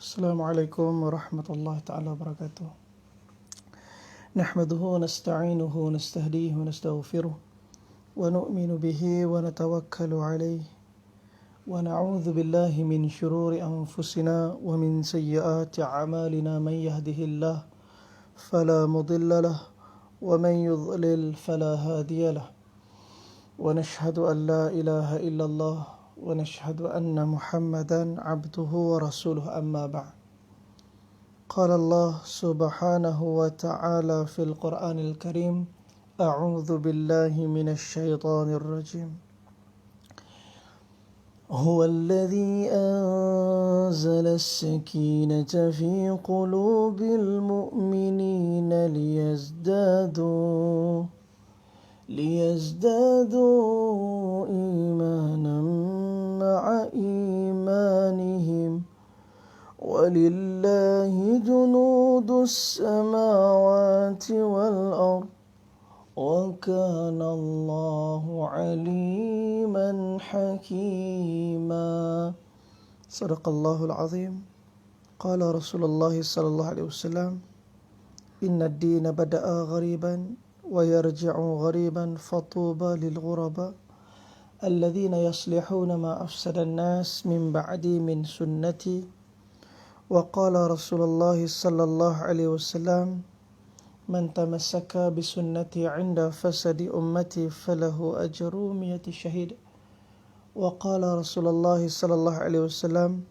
Assalamualaikum warahmatullahi taala wabarakatuh. Nahmaduhu wa nasta'inuhu wa nastahdihi wa nastaghfiruh wa nu'minu bihi wa natawakkalu alayhi wa na'udzu billahi min shururi anfusina wa min sayyiati a'malina man yahdihillah fala mudilla lahu wa man yudlil fala hadiya lahu wa nashhadu an la ilaha illallah ونشهد أن محمدا عبده ورسوله أما بعد قال الله سبحانه وتعالى في القرآن الكريم أعوذ بالله من الشيطان الرجيم هو الذي أنزل السكينة في قلوب المؤمنين ليزدادوا إيمانا مع إيمانهم ولله جنود السماوات والأرض وكان الله عليما حكيما صدق الله العظيم قال رسول الله صلى الله عليه وسلم إن الدين بدأ غريبا ويرجع غريبا فطوبى للغرباء الذين يصلحون ما أفسد الناس من بعدي من سنتي وقال رسول الله صلى الله عليه وسلم من تمسك بسنتي عند فسد أمتي فله أجر 100 شهيد وقال رسول الله صلى الله عليه وسلم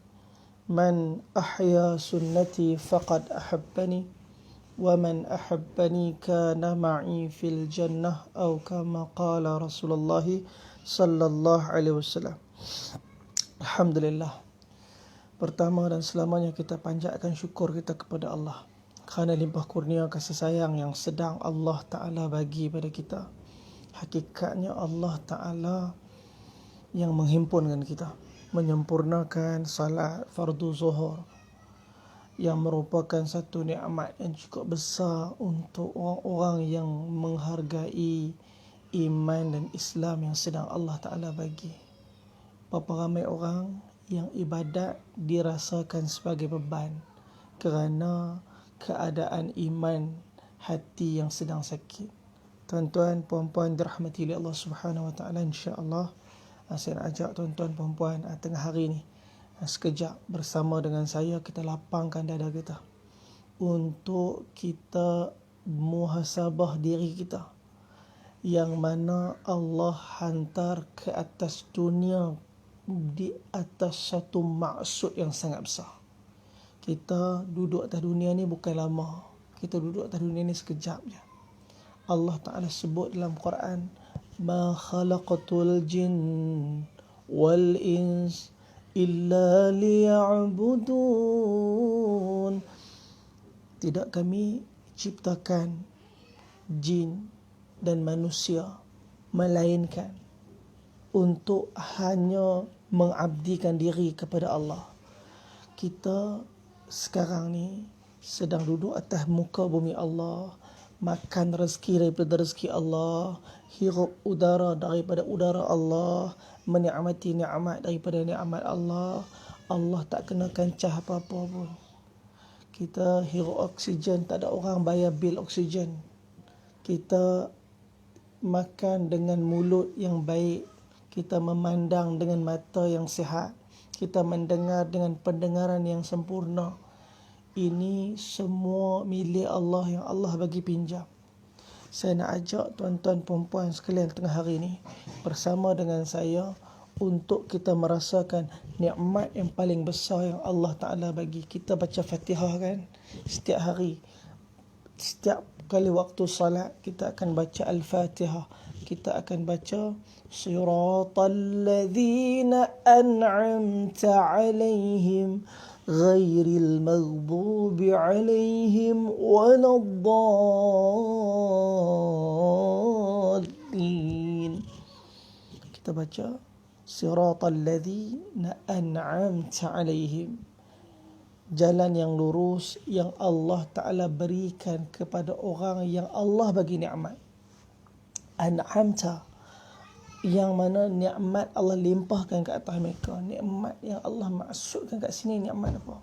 من أحيا سنتي فقد أحبني ومن أحبني كان معي في الجنة أو كما قال رسول الله صلى الله عليه وسلم. Alhamdulillah. Pertama dan selamanya kita panjatkan syukur kita kepada Allah kerana limpah kurnia kasih sayang yang sedang Allah Ta'ala bagi pada kita. Hakikatnya Allah Ta'ala yang menghimpunkan kita, menyempurnakan salat fardu zuhur yang merupakan satu nikmat yang cukup besar untuk orang-orang yang menghargai iman dan Islam yang sedang Allah Ta'ala bagi. Berapa ramai orang yang ibadat dirasakan sebagai beban kerana keadaan iman hati yang sedang sakit. Tuan-tuan, puan-puan dirahmati oleh Allah Subhanahu Wa Ta'ala, insya-Allah saya nak ajak tuan-tuan puan-puan tengah hari ni sekejap bersama dengan saya kita lapangkan dada kita untuk kita muhasabah diri kita yang mana Allah hantar ke atas dunia di atas satu maksud yang sangat besar. Kita duduk atas dunia ni bukan lama, kita duduk atas dunia ni sekejap je. Allah Ta'ala sebut dalam Quran, ma khalaqatul jin wal ins illa liya'budun. Tidak kami ciptakan jin dan manusia melainkan untuk hanya mengabdikan diri kepada Allah. Kita sekarang ni sedang duduk atas muka bumi Allah, makan rezeki daripada rezeki Allah, hirup udara daripada udara Allah, menikmati nikmat daripada nikmat Allah. Allah tak kenakan cah apa-apa pun. Kita hirup oksigen, tak ada orang bayar bil oksigen. Kita makan dengan mulut yang baik, kita memandang dengan mata yang sihat, kita mendengar dengan pendengaran yang sempurna. Ini semua milik Allah yang Allah bagi pinjam. Saya nak ajak tuan-tuan perempuan sekalian tengah hari ini bersama dengan saya untuk kita merasakan nikmat yang paling besar yang Allah Ta'ala bagi. Kita baca Fatihah kan setiap hari. Setiap kali waktu salat kita akan baca Al-Fatihah. Kita akan baca Siratal ladzina an'amta 'alaihim ghairil maghdubi 'alaihim waladdallin. Kita baca Siratal ladzina an'amta 'alaihim, jalan yang lurus yang Allah Ta'ala berikan kepada orang yang Allah bagi nikmat. An'amta, yang mana nikmat Allah limpahkan ke atas mereka. Nikmat yang Allah maksudkan kat sini nikmat apa?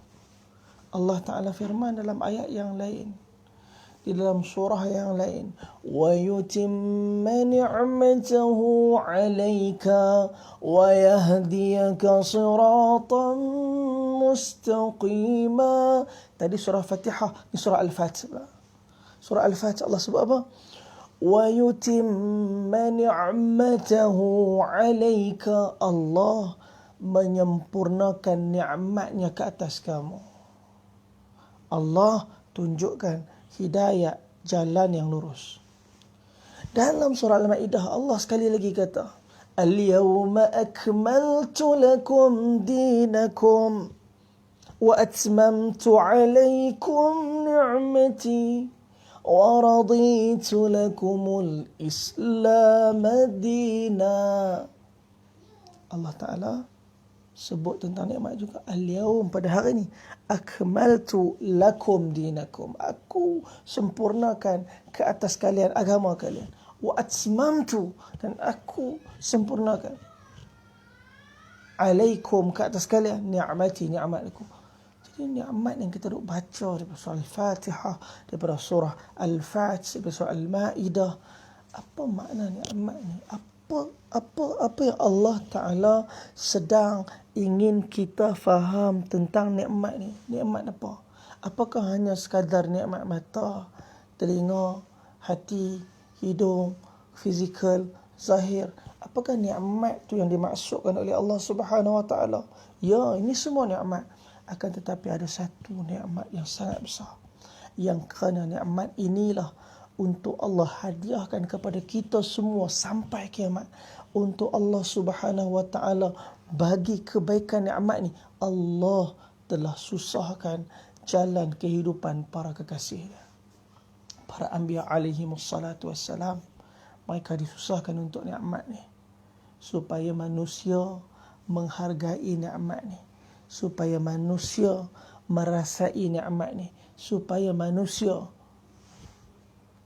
Allah Ta'ala firman dalam ayat yang lain, di dalam surah yang lain, wa yutimma ni'matahu 'alaika wa yahdiyaka siratan mustaqima. Tadi surah Fatihah, ini surah Al-Fatihah. Surah Al-Fatihah Allah sebut apa? Wa yutimma ni'matahu 'alaika, Allah menyempurnakan nikmatnya ke atas kamu. Allah tunjukkan hidayah, jalan yang lurus. Dalam surah Al-Ma'idah Allah sekali lagi kata, Al-yawma akmaltu lakum dinakum wa atmamtu alaykum ni'mati wa raditu lakumul Islam dina. Allah Ta'ala sebut tentang nikmat juga. Al-yawm, pada hari ini, akmaltu lakum dinakum, aku sempurnakan ke atas kalian agama kalian. Wa atmamtu, dan aku sempurnakan alaikum, ke atas kalian, ni'mati, nikmatku. Jadi nikmat yang kita duk baca daripada surah Al-Fatihah, daripada surah Al-Fatih, daripada surah Al-Ma'idah, apa makna nikmat ni? Apa yang Allah Ta'ala sedang ingin kita faham tentang nikmat ni? Nikmat apa? Apakah hanya sekadar nikmat mata, telinga, hati, hidung, fizikal, zahir? Apakah nikmat tu yang dimaksudkan oleh Allah Subhanahu Wa Ta'ala? Ya, ini semua nikmat. Akan tetapi ada satu nikmat yang sangat besar, yang kerana nikmat inilah untuk Allah hadiahkan kepada kita semua sampai kiamat. Untuk Allah Subhanahu Wa Ta'ala bagi kebaikan nikmat ni, Allah telah susahkan jalan kehidupan para kekasih, para anbiya alaihi wassalatu wassalam. Mereka disusahkan untuk nikmat ni supaya manusia menghargai nikmat ni, supaya manusia merasai nikmat ni, supaya manusia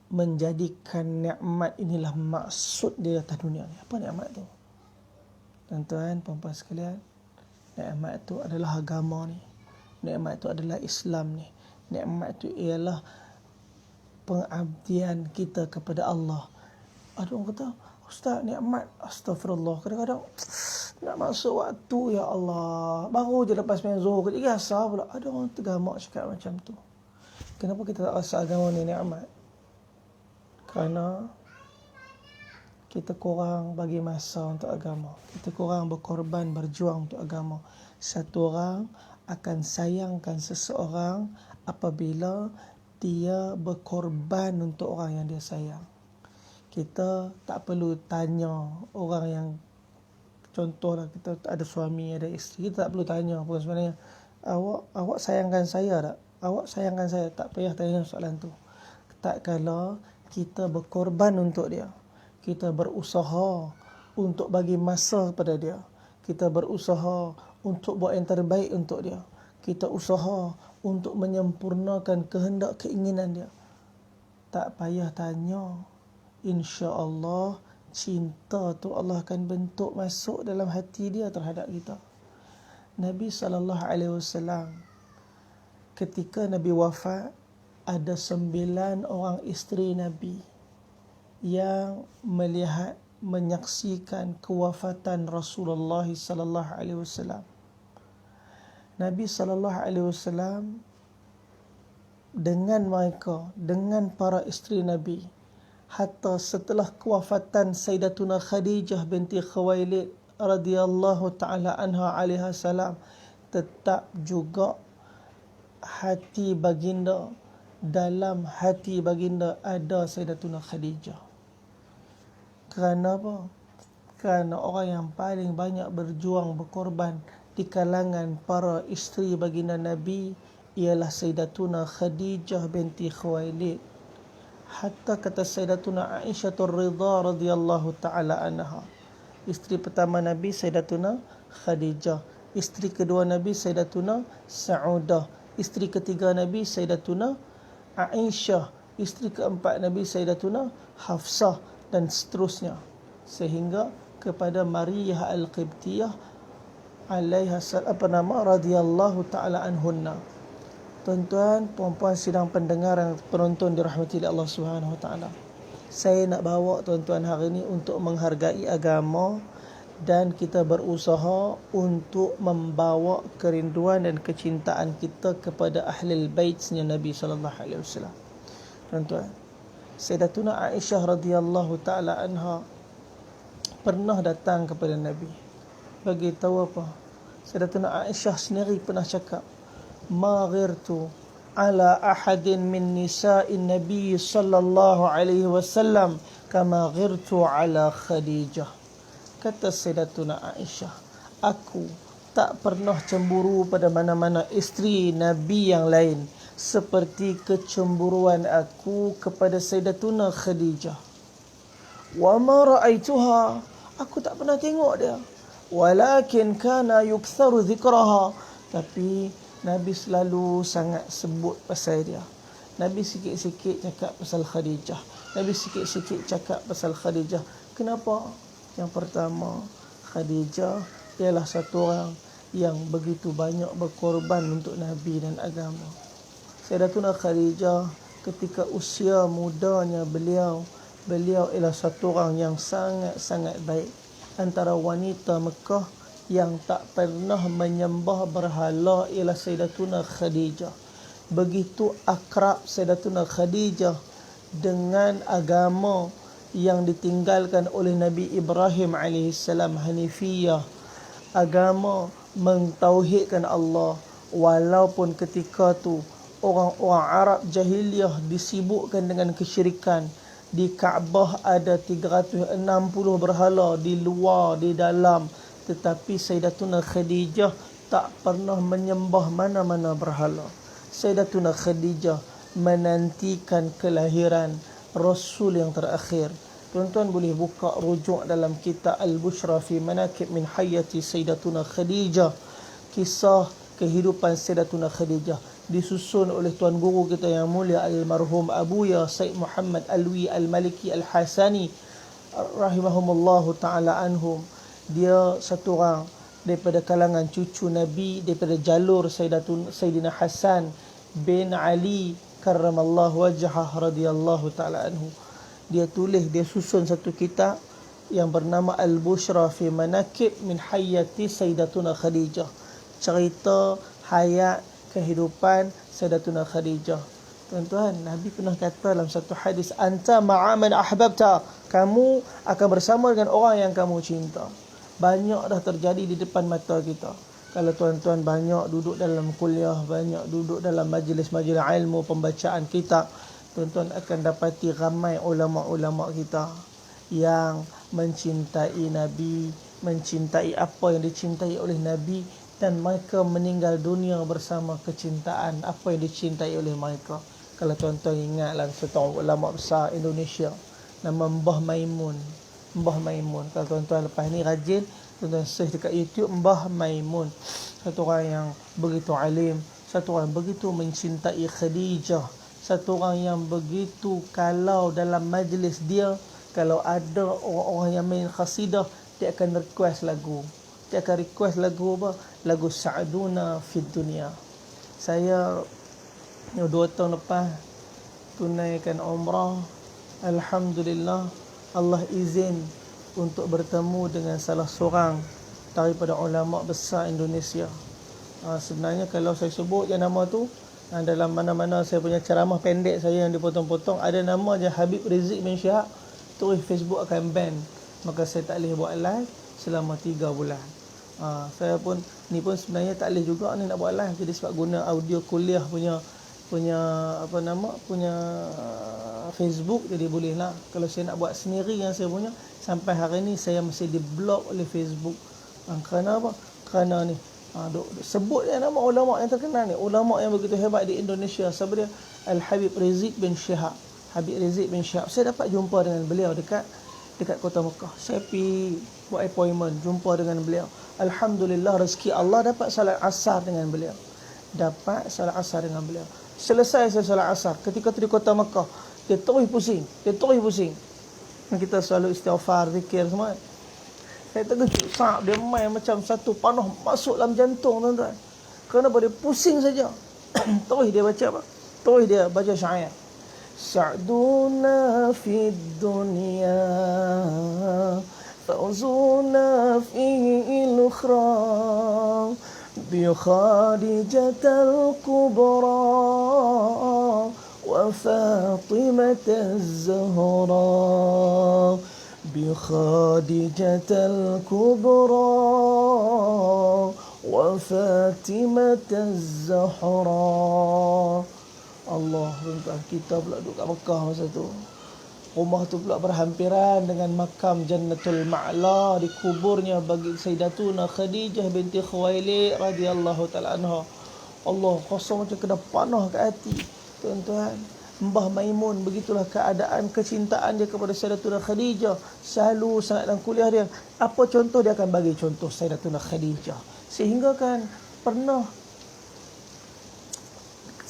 menjadikan nikmat inilah maksud dia atas dunia ni. Apa nikmat tu? Tuan-tuan, puan-puan sekalian, nikmat tu adalah agama ni. Nikmat tu adalah Islam ni. Nikmat tu ialah pengabdian kita kepada Allah. Ada orang kata, Ustaz, nikmat, astagfirullah, kadang-kadang nak masuk waktu, ya Allah, baru je lepas main zuhur, kejap asar pula. Ada orang tergamak cakap macam tu. Kenapa kita tak rasa agama ni nikmat? Kerana kita kurang bagi masa untuk agama. Kita kurang berkorban, berjuang untuk agama. Satu orang akan sayangkan seseorang apabila dia berkorban untuk orang yang dia sayang. Kita tak perlu tanya orang yang, contohlah kita ada suami, ada isteri, kita tak perlu tanya pun sebenarnya, awak sayangkan saya tak? Awak sayangkan saya tak? Payah tanya soalan tu. Tak kala kita berkorban untuk dia, kita berusaha untuk bagi masa kepada dia, kita berusaha untuk buat yang terbaik untuk dia, kita usaha untuk menyempurnakan kehendak keinginan dia, tak payah tanya, insya-Allah cinta tu Allah akan bentuk masuk dalam hati dia terhadap kita. Nabi SAW ketika Nabi wafat, ada 9 orang isteri Nabi yang melihat, menyaksikan kewafatan Rasulullah sallallahu alaihi wasallam. Nabi sallallahu alaihi wasallam dengan mereka, dengan para isteri Nabi, hatta setelah kewafatan Sayyidatuna Khadijah binti Khuwailid radhiyallahu taala anha alaiha salam, tetap juga hati baginda, dalam hati baginda ada Sayyidatuna Khadijah. Kerana apa? Kerana orang yang paling banyak berjuang, berkorban di kalangan para isteri baginda Nabi ialah Sayyidatuna Khadijah binti Khuwailid. Hatta kata Sayyidatuna Aisyah Ridha radhiyallahu taala anha, isteri pertama Nabi Sayyidatuna Khadijah, isteri kedua Nabi Sayyidatuna Saudah, isteri ketiga Nabi Sayyidatuna Aisyah, isteri keempat Nabi Sayyidatuna Hafsah, dan seterusnya sehingga kepada Maryah Al-Qibtiyah alaiha salam radhiyallahu taala anhunna. Tuan-tuan, puan-puan sidang pendengar yang penonton dirahmati oleh Allah Subhanahu Wa Taala. Saya nak bawa tuan-tuan hari ini untuk menghargai agama dan kita berusaha untuk membawa kerinduan dan kecintaan kita kepada ahlul baitnya Nabi sallallahu alaihi wasallam. Tuan-tuan, Sayyidatuna Aisyah radhiyallahu taala anha pernah datang kepada Nabi. Bagi tahu apa? Sayyidatuna Aisyah sendiri pernah cakap, "Ma ghirtu ala ahadin min nisa'in Nabi sallallahu alaihi wasallam kama ghirtu ala Khadijah." Kata Sayyidatuna Aisyah, aku tak pernah cemburu pada mana-mana isteri Nabi yang lain seperti kecemburuan aku kepada Sayyidatuna Khadijah. Wa ma ra'aituha, aku tak pernah tengok dia. Walakin kana yuktharu dhikraha, tapi Nabi selalu sangat sebut pasal dia. Nabi sikit-sikit cakap pasal Khadijah. Nabi sikit-sikit cakap pasal Khadijah. Kenapa? Yang pertama, Khadijah ialah satu orang yang begitu banyak berkorban untuk Nabi dan agama. Sayyidatuna Khadijah ketika usia mudanya beliau ialah satu orang yang sangat-sangat baik. Antara wanita Mekah yang tak pernah menyembah berhala ialah Sayyidatuna Khadijah. Begitu akrab Sayyidatuna Khadijah dengan agama yang ditinggalkan oleh Nabi Ibrahim AS, Hanifiyah, agama mentauhidkan Allah. Walaupun ketika tu orang-orang Arab jahiliyah disibukkan dengan kesyirikan. Di Kaabah ada 360 berhala, di luar, di dalam. Tetapi Sayyidatuna Khadijah tak pernah menyembah mana-mana berhala. Sayyidatuna Khadijah menantikan kelahiran Rasul yang terakhir. Tuan-tuan boleh buka rujuk dalam kitab Al-Bushra fi Manaqib min Hayati Sayyidatuna Khadijah. Kisah kehidupan Sayyidatuna Khadijah disusun oleh tuan guru kita yang mulia almarhum Abuya Said Muhammad Alwi Al-Maliki Al-Hasani rahimahumullahu taala anhum. Dia satu orang daripada kalangan cucu Nabi, daripada jalur Sayyidina Hasan bin Ali karramallahu wajhah radhiyallahu taala anhu. Dia susun satu kitab yang bernama Al-Bushra fi Manaqib min Hayati Sayyidatuna Khadijah. Cerita hayat kehidupan Sayyidatuna Khadijah. Tuan-tuan, Nabi pernah kata dalam satu hadis, anta ma'aman ahbabta, kamu akan bersama dengan orang yang kamu cinta. Banyak dah terjadi di depan mata kita. Kalau tuan-tuan banyak duduk dalam kuliah, banyak duduk dalam majlis-majlis ilmu, pembacaan kitab, tuan-tuan akan dapati ramai ulama-ulama kita yang mencintai Nabi, mencintai apa yang dicintai oleh Nabi, dan mereka meninggal dunia bersama kecintaan apa yang dicintai oleh mereka. Kalau tuan-tuan ingatlah satu ulama besar Indonesia nama Mbah Maimun. Mbah Maimun. Kalau tuan-tuan lepas ni rajin, tuan-tuan search dekat YouTube Mbah Maimun. Satu orang yang begitu alim, satu orang begitu mencintai Khadijah, satu orang yang begitu kalau dalam majlis dia, kalau ada orang-orang yang main khasidah, dia akan request lagu. Dia akan request lagu apa? Lagu Sa'duna Fid Dunia. Saya 2 tahun lepas tunaikan umrah. Alhamdulillah, Allah izin untuk bertemu dengan salah seorang daripada ulama besar Indonesia. Sebenarnya kalau saya sebut je nama tu, dalam mana-mana saya punya ceramah pendek saya yang dipotong-potong, ada nama je Habib Rizik bin Syihab, terus Facebook akan ban. Maka saya tak boleh buat live selama 3 bulan. Saya pun sebenarnya tak boleh juga ni nak buat live, jadi sebab guna audio kuliah punya Facebook, jadi boleh lah. Kalau saya nak buat sendiri yang saya punya, sampai hari ni saya masih di-block oleh Facebook. Kerana apa? Kerana ni sebut dia nama ulama yang terkenal ni, ulama yang begitu hebat di Indonesia. Siapa dia? Al-Habib Rizik bin Syihab. Habib Rizik bin Syihab. Saya dapat jumpa dengan beliau dekat kota Mekah. Saya pergi buat appointment jumpa dengan beliau. Alhamdulillah, rezeki Allah dapat salat asar dengan beliau. Selesai saya salat asar, ketika di kota Mekah, dia terus pusing. Kita selalu istighfar, zikir semua. Saya terkejut, dia main macam satu panah masuk dalam jantung, tuan-tuan. Kenapa? Dia pusing saja. Terus dia baca apa? Terus dia baca syair. Sa'duna fid dunya فوزنا فيه الأخرى بخادجة الكبرى وفاطمة الزهراء بخادجة الكبرى وفاطمة الزهراء. Allah, tuan-tuan, kita pula duduk kat Mekah masa tu. Rumah tu pula berhampiran dengan makam Jannatul Ma'la, dikuburnya bagi Sayyidatuna Khadijah binti Khuwailid radhiyallahu taala anha. Allah, kosong macam kena panah kat hati. Tuan-tuan, Mbah Maimun, begitulah keadaan kecintaan dia kepada Sayyidatuna Khadijah. Selalu sangat dalam kuliah dia, apa contoh dia akan bagi contoh Sayyidatuna Khadijah. Sehingga kan pernah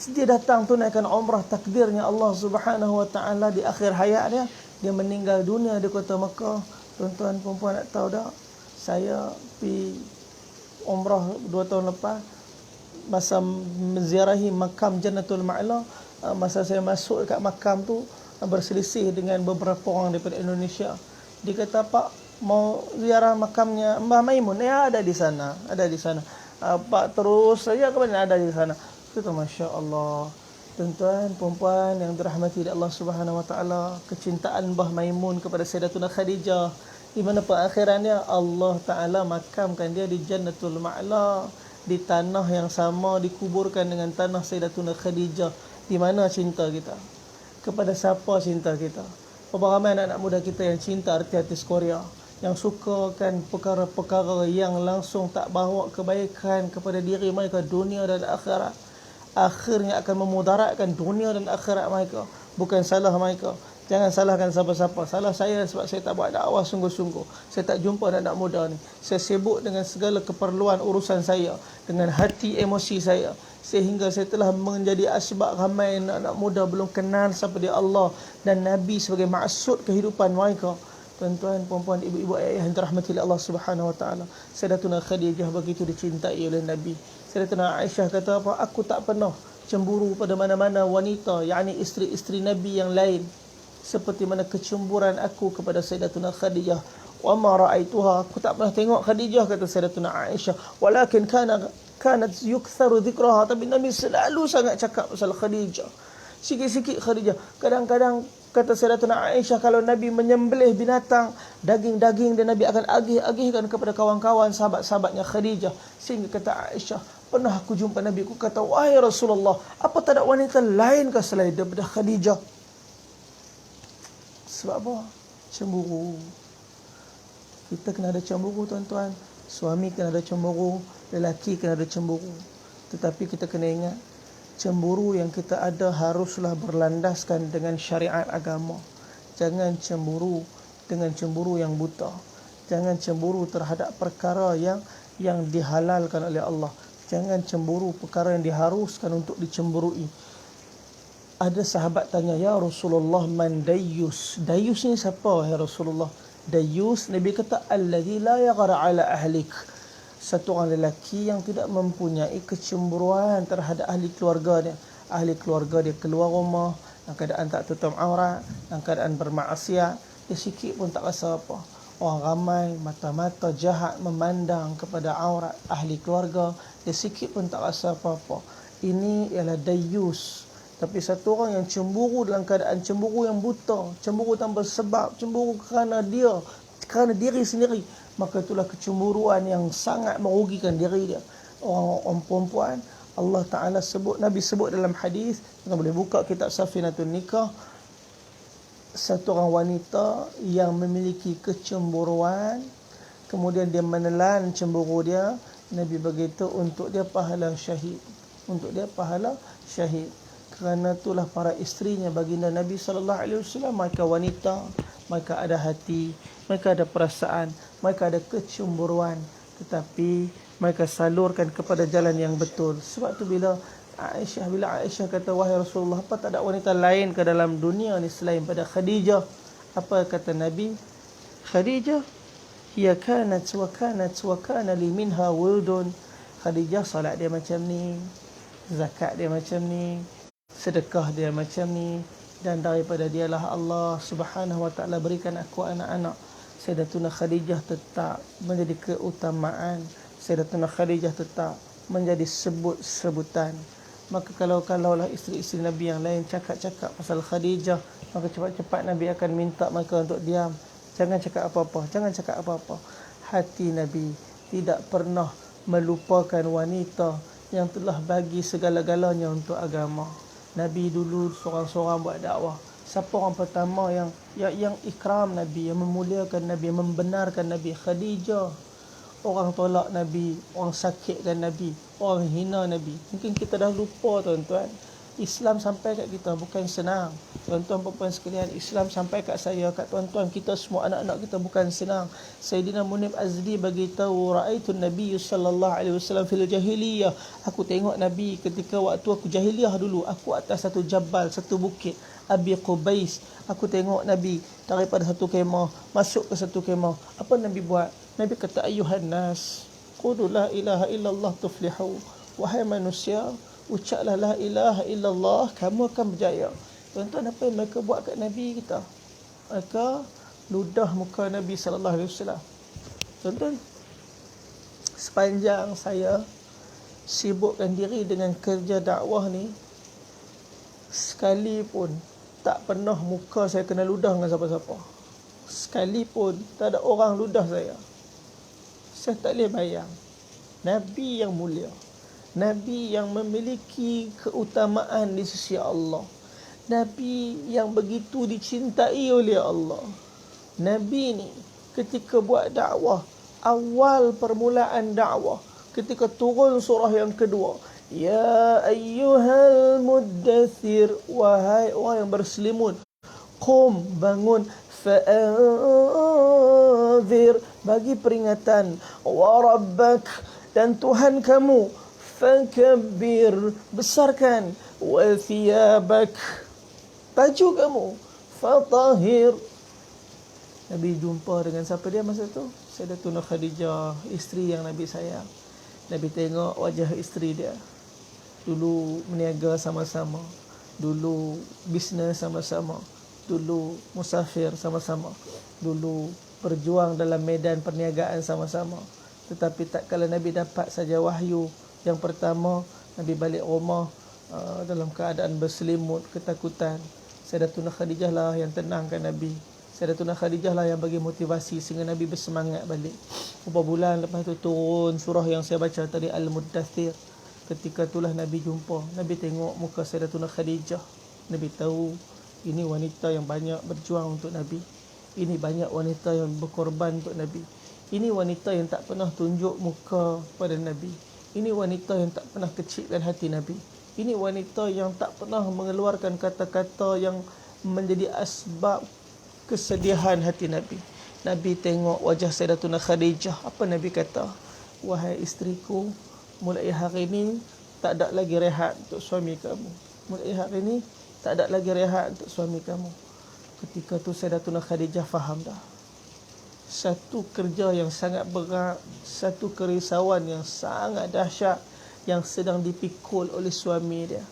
dia datang tunaikan umrah, takdirnya Allah Subhanahu wa taala di akhir hayat dia meninggal dunia di kota Mekah. Tuan-tuan perempuan nak tahu tak, saya pergi umrah 2 tahun lepas, masa menziarahi makam Jannatul Ma'la, masa saya masuk dekat makam tu berselisih dengan beberapa orang daripada Indonesia. Dia kata, "Pak, mau ziarah makamnya Mbah Maimun?" "Ya, ada di sana, ada di sana." "Pak, terus saja ke mana?" "Ada di sana." Kita Masya Allah. Tuan-tuan, perempuan yang dirahmati oleh Allah Subhanahu wa taala, kecintaan Mbah Maimun kepada Sayyidatuna Khadijah, di mana perakhirannya Allah Taala makamkan dia di Jannatul Ma'la, di tanah yang sama, dikuburkan dengan tanah Sayyidatuna Khadijah. Di mana cinta kita? Kepada siapa cinta kita? Berapa ramai anak-anak muda kita yang cinta artis-artis Korea, yang sukakan perkara-perkara yang langsung tak bawa kebaikan kepada diri mereka dunia dan akhirat, akhirnya akan memudaratkan dunia dan akhirat mereka. Bukan salah mereka, jangan salahkan siapa-siapa. Salah saya sebab saya tak buat dakwah sungguh-sungguh. Saya tak jumpa anak-anak muda ni. Saya sibuk dengan segala keperluan urusan saya, dengan hati emosi saya, sehingga saya telah menjadi asbab ramai anak-anak muda belum kenal siapa dia Allah dan Nabi sebagai maksud kehidupan mereka. Tuan-tuan, perempuan, ibu-ibu, ayah yang dirahmati oleh Allah Subhanahu wa taala, Sayyidatuna Khadijah begitu dicintai oleh Nabi. Sayyidatuna Aisyah kata apa? Aku tak pernah cemburu pada mana-mana wanita, yakni isteri-isteri Nabi yang lain, seperti mana kecemburuan aku kepada Sayyidatuna Khadijah. Wa ma ra'aituha, aku tak pernah tengok Khadijah, kata Sayyidatuna Aisyah, walakin kanat yuktharu dhikraha, tapi Nabi selalu sangat cakap pasal Khadijah. Sikit-sikit Khadijah. Kadang-kadang kata Sayyidatuna Aisyah, kalau Nabi menyembelih binatang, daging-daging dia Nabi akan agih-agihkan kepada kawan-kawan sahabat-sahabatnya Khadijah. Sehingga kata Aisyah, pernah aku jumpa Nabi, aku kata, wahai Rasulullah, apa tak ada wanita lain ke selain daripada Khadijah? Sebab apa? Cemburu. Kita kena ada cemburu, tuan-tuan. Suami kena ada cemburu, lelaki kena ada cemburu. Tetapi kita kena ingat, cemburu yang kita ada haruslah berlandaskan dengan syariat agama. Jangan cemburu dengan cemburu yang buta. Jangan cemburu terhadap perkara yang dihalalkan oleh Allah. Jangan cemburu perkara yang diharuskan untuk dicemburui. Ada sahabat tanya, ya Rasulullah, man dayyus? Dayyus ni siapa, ya Rasulullah? Dayyus, Nabi kata, alladhi la yaghara ala ahlik. Satu orang lelaki yang tidak mempunyai kecemburuan terhadap ahli keluarga dia. Ahli keluarga dia keluar rumah dalam keadaan tak tutup aurat, dalam keadaan bermaksiat, dia sikit pun tak rasa apa. Orang ramai mata-mata jahat memandang kepada aurat ahli keluarga, dia sikit pun tak rasa apa-apa. Ini ialah dayyus. Tapi satu orang yang cemburu dalam keadaan cemburu yang buta, cemburu tanpa sebab, cemburu kerana diri sendiri, maka itulah kecemburuan yang sangat merugikan diri dia. Orang perempuan, Allah Ta'ala sebut, Nabi sebut dalam hadis, kita boleh buka kitab Safinatun Nikah, satu orang wanita yang memiliki kecemburuan, kemudian dia menelan cemburu dia, Nabi beritahu untuk dia pahala syahid. Untuk dia pahala syahid. Kerana itulah para isterinya baginda Nabi SAW, mereka wanita, mereka ada hati, mereka ada perasaan, mereka ada kecemburuan, tetapi mereka salurkan kepada jalan yang betul. Sebab tu bila Aisyah kata, wahai Rasulullah, apa tak ada wanita lain ke dalam dunia ni selain pada Khadijah? Apa kata Nabi? Khadijah, hiya kanat wa kana li minha wuldun. Khadijah salat dia macam ni, zakat dia macam ni, sedekah dia macam ni, dan daripada dialah Allah Subhanahu wa taala berikan aku anak-anak. Sayyidatuna Khadijah tetap menjadi keutamaan, Sayyidatuna Khadijah tetap menjadi sebut-sebutan. Maka kalaulah isteri-isteri Nabi yang lain cakap-cakap pasal Khadijah, maka cepat-cepat Nabi akan minta mereka untuk diam. Jangan cakap apa-apa. Hati Nabi tidak pernah melupakan wanita yang telah bagi segala-galanya untuk agama. Nabi dulu seorang-seorang buat dakwah. Siapa orang pertama yang ikram Nabi, yang memuliakan Nabi, yang membenarkan Nabi? Khadijah. Orang tolak Nabi, orang sakitkan Nabi, orang hina Nabi. Mungkin kita dah lupa tuan-tuan. Islam sampai kat kita bukan senang. Tuan-tuan puan-puan sekalian, Islam sampai kat saya, kat tuan-tuan kita semua, anak-anak kita, bukan senang. Sayyidina Munib Azdi bagi tahu, ra'aitu Nabi sallallahu alaihi wasallam fil jahiliyah. Aku tengok Nabi ketika waktu aku jahiliyah dulu. Aku atas satu jabal, satu bukit, Abi Qubais. Aku tengok Nabi daripada satu kemah masuk ke satu kemah. Apa Nabi buat? Nabi kata, ayuhan nas, qulu la ilaha illallah tuflihu. Wahai manusia, ucaplah la ilaha illallah, kamu akan berjaya. Tuan-tuan, apa yang mereka buat kat Nabi kita? Mereka ludah muka Nabi sallallahu alaihi wasallam. Tuan-tuan, sepanjang saya sibukkan diri dengan kerja dakwah ni, sekalipun tak pernah muka saya kena ludah dengan siapa-siapa. Sekalipun tak ada orang ludah saya. Saya tak boleh bayang. Nabi yang mulia, Nabi yang memiliki keutamaan di sisi Allah, Nabi yang begitu dicintai oleh Allah. Nabi ni ketika buat dakwah, awal permulaan dakwah, ketika turun surah yang kedua, ya ayyuhal muddathir, wahai orang yang berselimut, qum, bangun, fa'anzir, bagi peringatan, wa rabbak, dan Tuhan kamu, fakabbir, besarkan, wa thiyabak, baju kamu, fatahir. Nabi jumpa dengan siapa dia masa tu? Sayyidatuna Khadijah, isteri yang Nabi sayang. Nabi tengok wajah isteri dia. Dulu meniaga sama-sama, dulu bisnes sama-sama, dulu musafir sama-sama, dulu berjuang dalam medan perniagaan sama-sama. Tetapi tak kala Nabi dapat saja wahyu yang pertama, Nabi balik rumah dalam keadaan berselimut, ketakutan. Sayyidatuna Khadijah lah yang tenangkan Nabi. Sayyidatuna Khadijah lah yang bagi motivasi sehingga Nabi bersemangat balik. Beberapa bulan lepas tu turun surah yang saya baca tadi, Al-Muddathir. Ketika itulah Nabi jumpa, Nabi tengok muka Sayyidatuna Khadijah. Nabi tahu ini wanita yang banyak berjuang untuk Nabi. Ini banyak wanita yang berkorban untuk Nabi. Ini wanita yang tak pernah tunjuk muka pada Nabi. Ini wanita yang tak pernah kecilkan hati Nabi. Ini wanita yang tak pernah mengeluarkan kata-kata yang menjadi asbab kesedihan hati Nabi. Nabi tengok wajah Sayyidatuna Khadijah. Apa Nabi kata? Wahai isteriku, mulai hari ini tak ada lagi rehat untuk suami kamu. Mulai hari ini tak ada lagi rehat untuk suami kamu. Ketika tu Sayyidatuna Khadijah faham dah. Satu kerja yang sangat berat, satu kerisauan yang sangat dahsyat yang sedang dipikul oleh suami dia.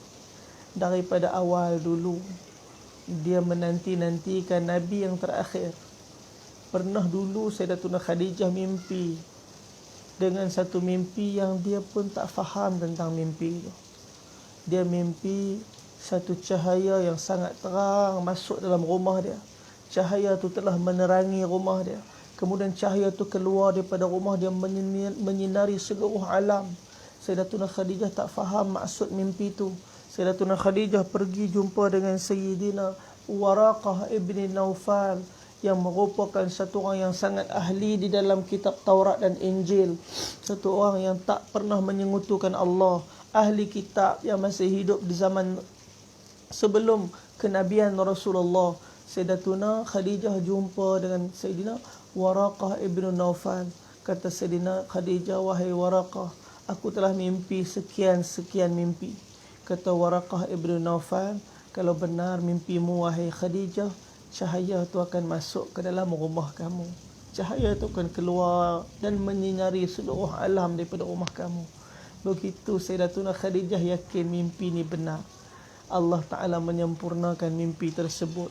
Daripada awal dulu, dia menanti-nantikan Nabi yang terakhir. Pernah dulu Sayyidatuna Khadijah mimpi dengan satu mimpi yang dia pun tak faham tentang mimpi itu. Dia mimpi satu cahaya yang sangat terang masuk dalam rumah dia. Cahaya tu telah menerangi rumah dia. Kemudian cahaya tu keluar daripada rumah dia, menyinari seluruh alam. Sayyidatuna Khadijah tak faham maksud mimpi tu. Sayyidatuna Khadijah pergi jumpa dengan Sayyidina Waraqah ibn Naufal yang merupakan satu orang yang sangat ahli di dalam kitab Taurat dan Injil. Satu orang yang tak pernah menyekutukan Allah, ahli kitab yang masih hidup di zaman sebelum kenabian Rasulullah. Sayyidatuna Khadijah jumpa dengan Sayyidina Waraqah ibn Naufal. Kata Sayyidina Khadijah, wahai Waraqah, aku telah mimpi sekian-sekian mimpi. Kata Waraqah ibn Naufal, kalau benar mimpimu wahai Khadijah, cahaya itu akan masuk ke dalam rumah kamu. Cahaya itu akan keluar dan menyinari seluruh alam daripada rumah kamu. Begitu Sayyidatuna Khadijah yakin mimpi ni benar, Allah Ta'ala menyempurnakan mimpi tersebut.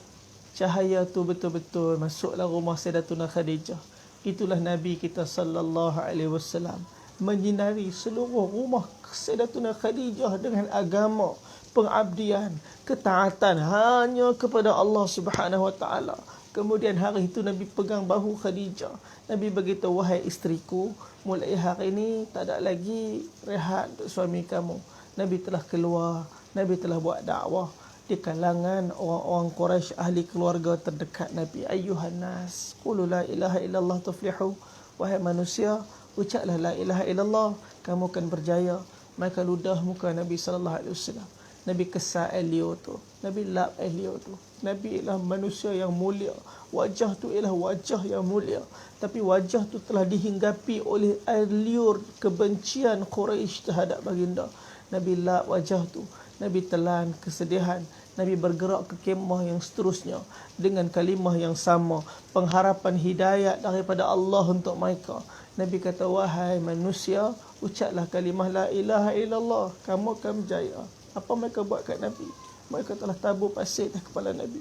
Cahaya tu betul-betul masuklah rumah Sayyidatuna Khadijah. Itulah Nabi kita sallallahu alaihi wasallam menyinari seluruh rumah Sayyidatuna Khadijah dengan agama, pengabdian, ketaatan hanya kepada Allah Subhanahu wa taala. Kemudian hari itu Nabi pegang bahu Khadijah. Nabi beritahu, wahai isteriku, mulai hari ini tak ada lagi rehat untuk suami kamu. Nabi telah keluar, Nabi telah buat dakwah di kalangan orang-orang Quraisy, ahli keluarga terdekat Nabi. Ayyuhan nas, qulu la ilaha illallah tuflihu. Wahai manusia, ucaplah la ilaha illallah, kamu akan berjaya. Maka ludah muka Nabi sallallahu alaihi wasallam. Nabi kesal Elio tu, Nabi lap Elio tu. Nabi ialah manusia yang mulia, wajah tu ialah wajah yang mulia, tapi wajah tu telah dihinggapi oleh aliur kebencian Quraisy terhadap baginda. Nabi lap wajah tu, Nabi telan kesedihan, Nabi bergerak ke kemah yang seterusnya dengan kalimah yang sama, pengharapan hidayat daripada Allah untuk mereka. Nabi kata, wahai manusia, ucaplah kalimah la ilaha illallah, kamu akan berjaya. Apa mereka buat kat Nabi? Mereka telah tabur pasir atas kepala Nabi.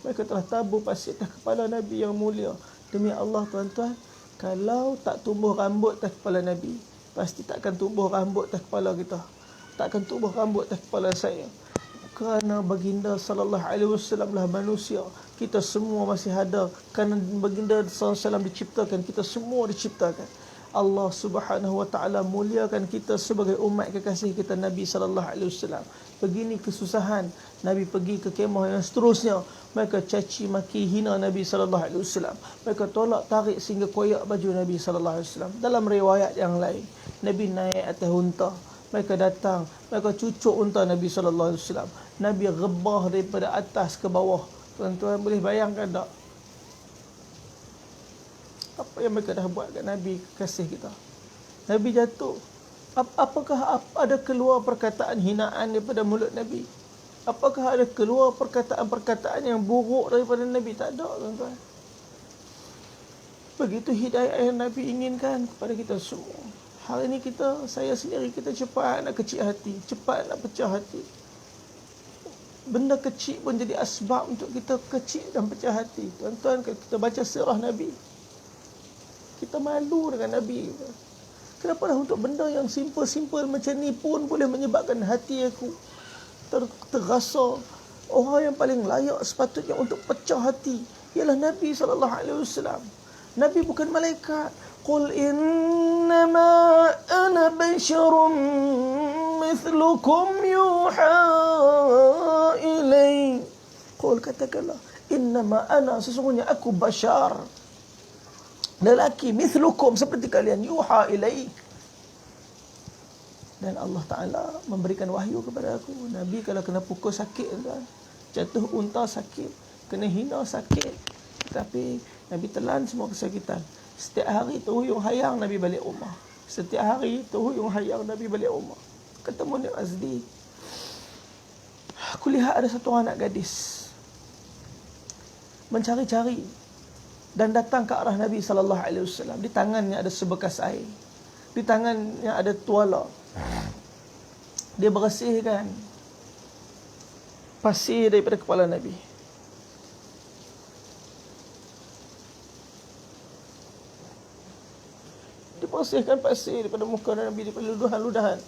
Mereka telah tabur pasir atas kepala Nabi yang mulia. Demi Allah tuan-tuan, kalau tak tumbuh rambut atas kepala Nabi, pasti takkan tumbuh rambut atas kepala kita. Takkan tumbuh rambut atas kepala saya. Kerana baginda sallallahu alaihi wasallam lah manusia, kita semua masih ada. Kerana baginda sallallahu alaihi wasallam diciptakan, kita semua diciptakan. Allah Subhanahu wa taala muliakan kita sebagai umat kekasih kita Nabi sallallahu alaihi wasallam. Begini kesusahan, Nabi pergi ke kemah yang seterusnya, mereka caci maki hina Nabi sallallahu alaihi wasallam. Mereka tolak tarik sehingga koyak baju Nabi sallallahu alaihi wasallam. Dalam riwayat yang lain, Nabi naik atas unta. Mereka datang, mereka cucuk unta Nabi sallallahu alaihi wasallam. Nabi rebah daripada atas ke bawah. Tuan-tuan boleh bayangkan tak? Apa yang mereka dah buat kat Nabi kasih kita? Nabi jatuh. Apakah ada keluar perkataan hinaan daripada mulut Nabi? Apakah ada keluar perkataan-perkataan yang buruk daripada Nabi? Tak ada, tuan-tuan. Begitu hidayah yang Nabi inginkan kepada kita semua. Hari ini saya sendiri, kita cepat nak kecil hati, cepat nak pecah hati. Benda kecil pun jadi asbab untuk kita kecil dan pecah hati. Tuan-tuan, kalau kita baca sirah Nabi, kita malu dengan Nabi. Kenapa dah untuk benda yang simple-simple macam ni pun boleh menyebabkan hati aku terasa. Orang yang paling layak sepatutnya untuk pecah hati ialah Nabi SAW. Nabi bukan malaikat. Qul innama ana basyarum mithlukum yuha ilai. Qul, katakanlah, innama ana, sesungguhnya aku bashar, lelaki, mithlukum, seperti kalian, yuha ilaik. Dan Allah Ta'ala memberikan wahyu kepada aku. Nabi kalau kena pukul sakit, kan? Jatuh unta sakit, kena hina sakit, tapi Nabi telan semua kesakitan. Setiap hari terhuyung hayang Nabi balik rumah. Setiap hari terhuyung hayang Nabi balik rumah. Ketemu Nek Azdi. Aku lihat ada satu anak gadis mencari-cari dan datang ke arah Nabi sallallahu alaihi wasallam. Di tangannya ada sebekas air. Di tangannya ada tuala. Dia bersihkan pasir daripada kepala Nabi. Dia bersihkan pasir daripada muka Nabi, daripada ludahan-ludahan.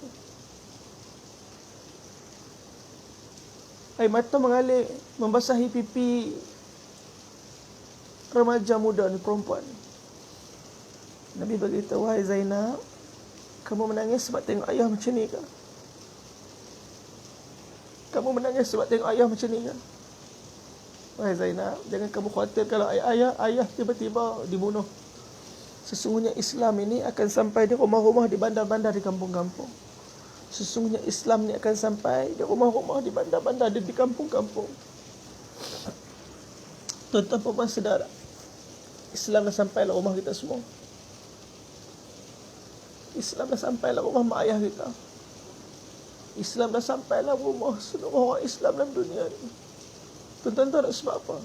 Air mata mengalir membasahi pipi remaja muda ni, perempuan. Nabi beritahu, wahai Zainab, kamu menangis sebab tengok ayah macam ni ke? Kamu menangis sebab tengok ayah macam ni ke? Wahai Zainab, jangan kamu khawatir kalau ayah tiba-tiba dibunuh. Sesungguhnya Islam ini akan sampai di rumah-rumah, di bandar-bandar, di kampung-kampung. Sesungguhnya Islam ini akan sampai di rumah-rumah, di bandar-bandar, di kampung-kampung. Tuan-tuan puan saudara, Islam dah sampai lah rumah kita semua. Islam dah sampai lah rumah mak ayah kita. Islam dah sampai lah rumah seluruh orang Islam dalam dunia ni. Tuan-tuan tahu tak sebab apa?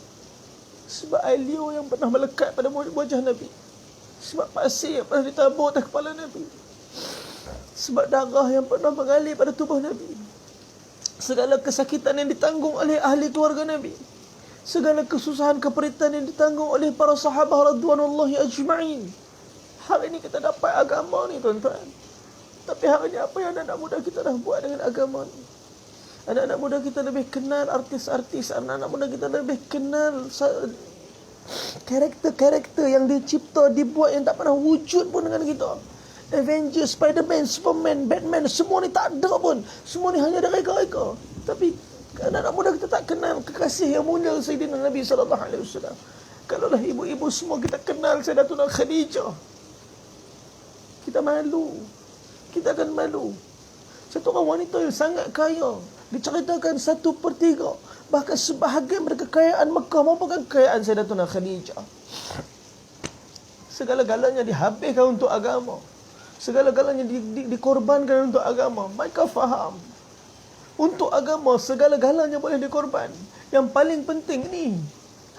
Sebab air liur yang pernah melekat pada wajah Nabi. Sebab pasir yang pernah ditabur atas kepala Nabi. sebab darah yang pernah mengalir pada tubuh Nabi, segala kesakitan yang ditanggung oleh ahli keluarga Nabi, segala kesusahan keperitan yang ditanggung oleh para sahabat radhiyallahu ajma'in. Hari ini kita dapat agama ni tuan-tuan. Tapi hari ini apa yang anak-anak muda kita dah buat dengan agama ni? Anak-anak muda kita lebih kenal artis-artis, anak-anak muda kita lebih kenal karakter-karakter yang dicipta, dibuat yang tak pernah wujud pun dengan kita. Avengers, Spiderman, Superman, Batman, semua ni tak ada pun. Semua ni hanya ada reka-reka. Tapi anak-anak muda kita tak kenal kekasih yang mulia Sayyidina Nabi SAW. Kalaulah ibu-ibu semua kita kenal Sayyidatuna Khadijah, kita malu. Kita akan malu. Satu orang wanita yang sangat kaya, diceritakan 1/3, bahkan sebahagian dari kekayaan Mekah merupakan kekayaan Sayyidatuna Khadijah. Segala-galanya dihabiskan untuk agama. Segala-galanya dikorbankan untuk agama. Mereka faham, untuk agama segala-galanya boleh dikorban. Yang paling penting ni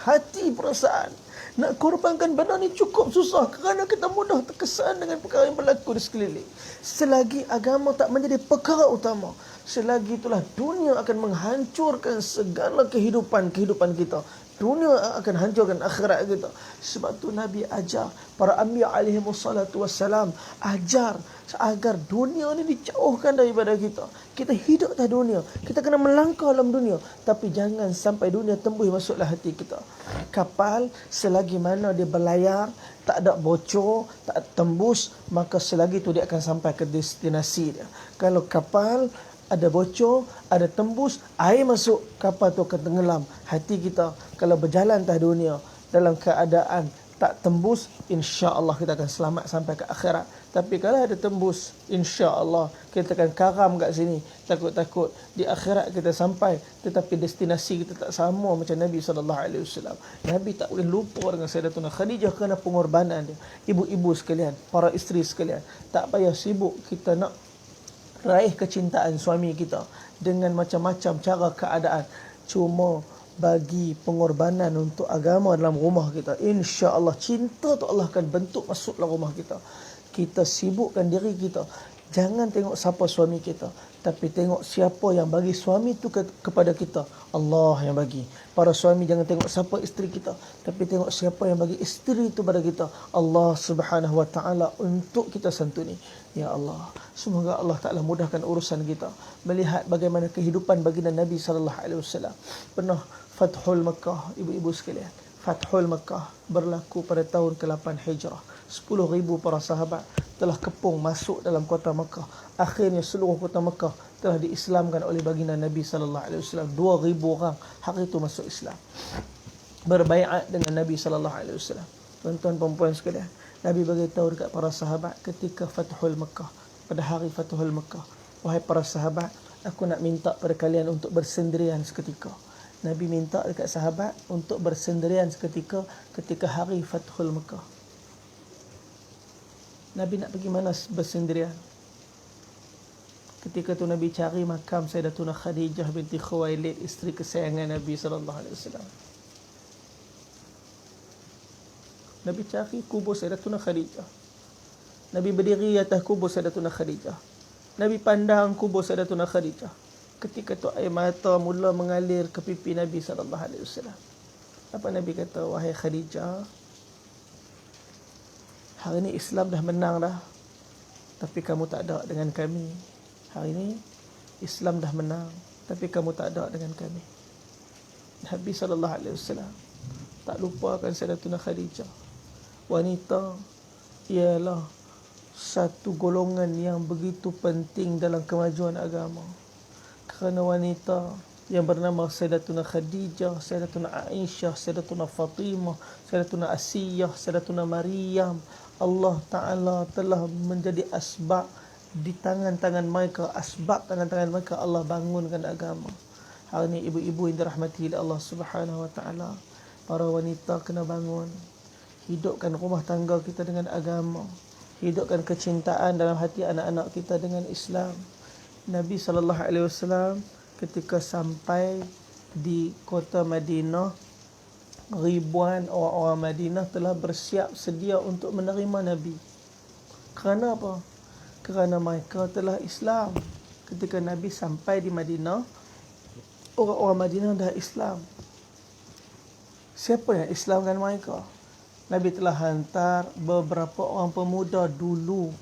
hati, perasaan. Nak korbankan benda ni cukup susah kerana kita mudah terkesan dengan perkara yang berlaku di sekeliling. Selagi agama tak menjadi perkara utama, selagi itulah dunia akan menghancurkan segala kehidupan kita. Dunia akan hancurkan akhirat kita. Sebab tu Nabi ajar, para anbiya alaihi wassalatu wassalam ajar agar dunia ni dijauhkan daripada kita. Kita hidup atas dunia, kita kena melangkah dalam dunia, tapi jangan sampai dunia tembus masuklah hati kita. Kapal selagi mana dia berlayar, tak ada bocor, tak tembus, maka selagi tu dia akan sampai ke destinasi dia. Kalau kapal ada bocor, ada tembus, air masuk, kapal tu akan tenggelam. Hati kita kalau berjalan atas dunia dalam keadaan tak tembus, insya-Allah kita akan selamat sampai ke akhirat. Tapi kalau ada tembus, insya-Allah kita akan karam kat sini. Takut-takut di akhirat kita sampai, tetapi destinasi kita tak sama macam Nabi SAW. Nabi tak boleh lupa dengan Sayyidatuna Khadijah kerana pengorbanan dia. Ibu-ibu sekalian, para isteri sekalian, tak payah sibuk kita nak raih kecintaan suami kita dengan macam-macam cara keadaan. Cuma bagi pengorbanan untuk agama dalam rumah kita, insya-Allah cinta tu Allah akan bentuk masuk dalam rumah kita. Kita sibukkan diri kita. Jangan tengok siapa suami kita, tapi tengok siapa yang bagi suami tu kepada kita. Allah yang bagi. Para suami jangan tengok siapa isteri kita, tapi tengok siapa yang bagi isteri itu pada kita. Allah Subhanahu wa taala untuk kita santuni. Ya Allah, semoga Allah Taala mudahkan urusan kita. Melihat bagaimana kehidupan baginda Nabi sallallahu alaihi wasallam. Pernah Fathul Makkah, ibu-ibu sekalian. Fathul Makkah berlaku pada tahun ke-8 Hijrah. 10,000 para sahabat telah kepung masuk dalam kota Makkah. Akhirnya seluruh kota Makkah telah diislamkan oleh baginda Nabi sallallahu alaihi wasallam. 2,000 orang hari itu masuk Islam, berbaiat dengan Nabi sallallahu alaihi wasallam. Tuan-tuan dan puan sekalian, Nabi beritahu dekat para sahabat ketika Fathul Makkah, pada hari Fathul Makkah, wahai para sahabat, aku nak minta pada kalian untuk bersendirian seketika. Nabi minta dekat sahabat untuk bersendirian seketika ketika hari Fathul Makkah. Nabi nak pergi mana bersendirian? Ketika tu Nabi cari makam Sayyidatuna Khadijah binti Khuwailid, isteri kesayangan Nabi sallallahu alaihi wasallam. Nabi cari kubur Sayyidatuna Khadijah. Nabi berdiri atas kubur Sayyidatuna Khadijah. Nabi pandang kubur Sayyidatuna Khadijah. Ketika tu air mata mula mengalir ke pipi Nabi sallallahu alaihi wasallam. Apa Nabi kata? Wahai Khadijah, hari ini Islam dah menang dah, tapi kamu tak ada dengan kami. Hari ini Islam dah menang, tapi kamu tak ada dengan kami. Nabi sallallahu alaihi wasallam tak lupakan Sayyidatuna Khadijah. Wanita ialah satu golongan yang begitu penting dalam kemajuan agama. Kerana wanita yang bernama Sayyidatuna Khadijah, Sayyidatuna Aisyah, Sayyidatuna Fatimah, Sayyidatuna Asiyah, Sayyidatuna Maryam, Allah Ta'ala telah menjadi asbab di tangan-tangan mereka, asbab tangan-tangan mereka Allah bangunkan agama. Hari ini ibu-ibu yang dirahmati oleh Allah Subhanahu wa Ta'ala, para wanita kena bangun, hidupkan rumah tangga kita dengan agama, hidupkan kecintaan dalam hati anak-anak kita dengan Islam. Nabi SAW ketika sampai di kota Madinah, ribuan orang-orang Madinah telah bersiap sedia untuk menerima Nabi. Kerana apa? kerana mereka telah Islam. Ketika Nabi sampai di Madinah, orang-orang Madinah dah Islam. Siapa yang Islamkan mereka? Nabi telah hantar beberapa orang pemuda dulu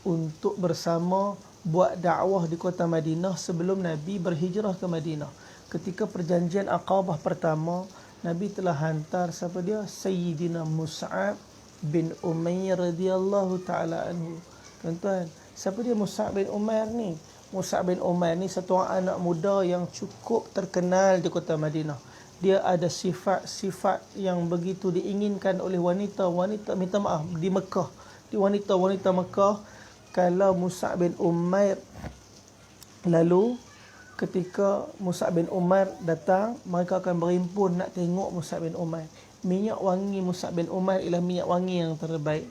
untuk bersama buat dakwah di kota Madinah sebelum Nabi berhijrah ke Madinah. Ketika perjanjian Aqabah pertama, Nabi telah hantar siapa dia? Sayyidina Mus'ab bin Umair radhiyallahu taala anhu. Tuan-tuan, siapa dia Mus'ab bin Umair ni? Mus'ab bin Umair ni satu orang anak muda yang cukup terkenal di kota Madinah. Dia ada sifat-sifat yang begitu diinginkan oleh wanita-wanita, minta maaf, di Mekah. Di wanita-wanita Mekah, kalau Mus'ab bin Umair, lalu ketika Mus'ab bin Umair datang, mereka akan berhimpun nak tengok Mus'ab bin Umair. Minyak wangi Mus'ab bin Umair ialah minyak wangi yang terbaik.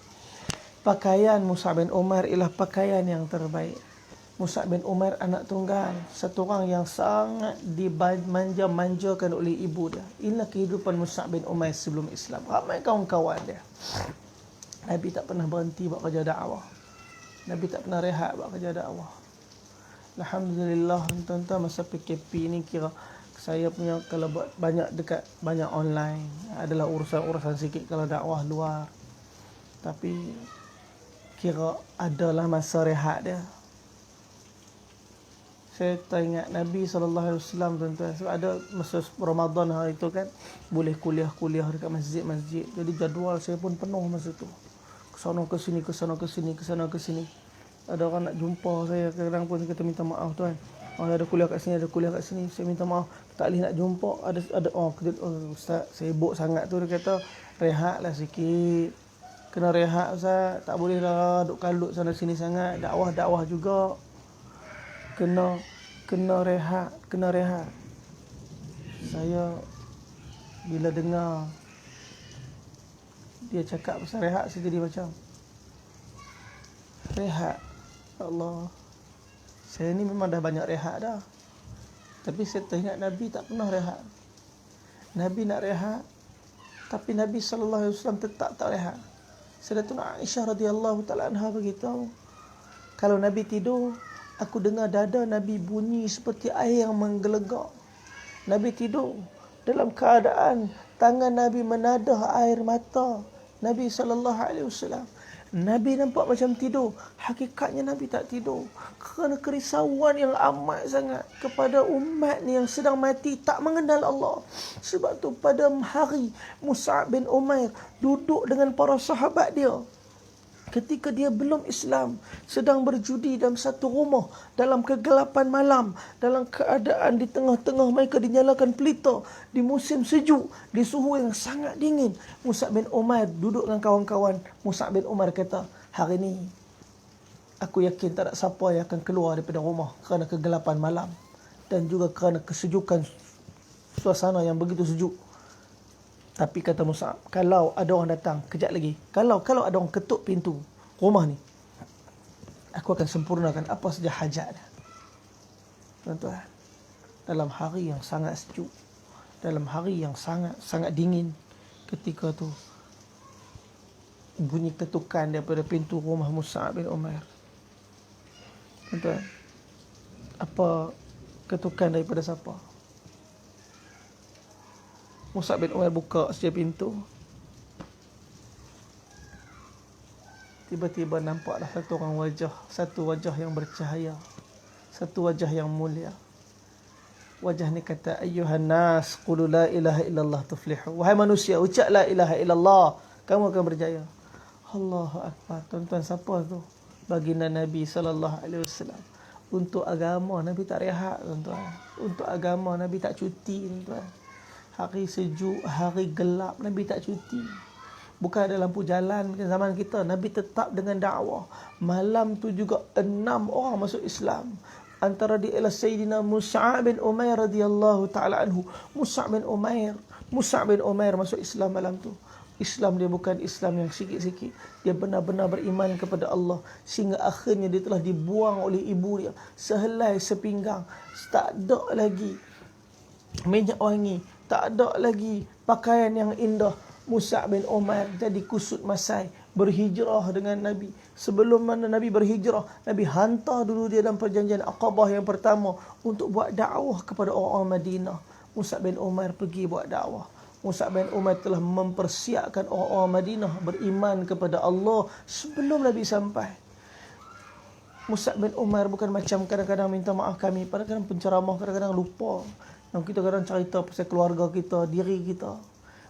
Pakaian Mus'ab bin Umair ialah pakaian yang terbaik. Mus'ab bin Umair anak tunggal, satu orang yang sangat dimanja-manjakan oleh ibu dia. Inilah kehidupan Mus'ab bin Umair sebelum Islam. Ramai kawan-kawan dia. Nabi tak pernah berhenti buat kerja dakwah. Nabi tak pernah rehat buat kerja dakwah. Alhamdulillah, tuan-tuan, masa PKP ni kira saya punya kalau buat banyak online adalah urusan sikit kalau dakwah luar. Tapi kira adalah masa rehat dia. Saya teringat Nabi SAW, tuan-tuan. Sebab ada masa Ramadan hari itu kan, boleh kuliah dekat masjid-masjid. Jadi jadual saya pun penuh masa tu. Kesana ke sini. Ada orang nak jumpa saya, kadang pun saya kata minta maaf tuan. Ada kuliah kat sini, saya minta maaf. Tak boleh nak jumpa. Ada Ustaz, sibuk sangat tu. Dia kata, rehatlah sikit. Kena rehat Ustaz. Tak boleh lah duk kalut sana sini sangat. Dakwah juga. Kena rehat. Saya bila dengar dia cakap pasal rehat, saya jadi macam rehat. Allah, saya ni memang dah banyak rehat dah, tapi saya teringat Nabi tak pernah rehat. Nabi nak rehat, tapi Nabi SAW tetap tak rehat. Sayyidatuna Aisyah radhiyallahu ta'ala anha beritahu, kalau Nabi tidur, aku dengar dada Nabi bunyi seperti air yang menggelegak. Nabi tidur dalam keadaan tangan Nabi menadah air mata Nabi SAW. Nabi nampak macam tidur, hakikatnya Nabi tak tidur. Kerana kerisauan yang amat sangat kepada umat ni yang sedang mati tak mengenal Allah. Sebab tu pada hari Mus'ab bin Umair duduk dengan para sahabat dia, ketika dia belum Islam, sedang berjudi dalam satu rumah dalam kegelapan malam, dalam keadaan di tengah-tengah mereka dinyalakan pelita di musim sejuk, di suhu yang sangat dingin. Mus'ab bin Umair duduk dengan kawan-kawan. Mus'ab bin Umair kata, hari ni aku yakin tak ada siapa yang akan keluar daripada rumah kerana kegelapan malam dan juga kerana kesejukan suasana yang begitu sejuk. Tapi kata Mus'ab, kalau ada orang datang kejap lagi, kalau ada orang ketuk pintu rumah ni, aku akan sempurnakan apa saja hajat dia. Tuan-tuan, dalam hari yang sangat sejuk, dalam hari yang sangat dingin, ketika tu bunyi ketukan daripada pintu rumah Mus'ab bin Umair. Tuan-tuan, apa ketukan daripada siapa? Mus'ab bin Umair buka saja pintu. Tiba-tiba nampaklah satu wajah yang bercahaya, satu wajah yang mulia. Wajah ni kata, ayyuhan nas qulu la ilaha illallah tuflihu. Wahai manusia, ucap la ilaha illallah, kamu akan berjaya. Allahu akbar. Tuan-tuan, siapa tu? Baginda Nabi SAW. Untuk agama Nabi tak rehat, tuan-tuan. Untuk agama Nabi tak cuti, tuan-tuan. Hari sejuk, hari gelap, Nabi tak cuti. Bukan ada lampu jalan zaman kita, Nabi tetap dengan dakwah. Malam tu juga 6 orang masuk Islam. Antara dia ialah Sayyidina Mus'ab bin Umair radhiyallahu ta'ala anhu. Mus'ab bin Umair masuk Islam malam tu. Islam dia bukan Islam yang sikit-sikit. Dia benar-benar beriman kepada Allah. Sehingga akhirnya dia telah dibuang oleh ibu dia. Sehelai sepinggang. Tak ada lagi minyak wangi, tak ada lagi pakaian yang indah. Mus'ab bin Umair jadi kusut masai, berhijrah dengan Nabi. Sebelum mana Nabi berhijrah, Nabi hantar dulu dia dalam perjanjian Aqabah yang pertama untuk buat dakwah kepada orang-orang Madinah. Mus'ab bin Umair pergi buat dakwah. Mus'ab bin Umair telah mempersiapkan orang-orang Madinah beriman kepada Allah sebelum Nabi sampai. Mus'ab bin Umair bukan macam kadang-kadang minta maaf kami, kadang-kadang penceramah, kadang-kadang lupa. Dan kita kadang cerita pasal keluarga kita, diri kita.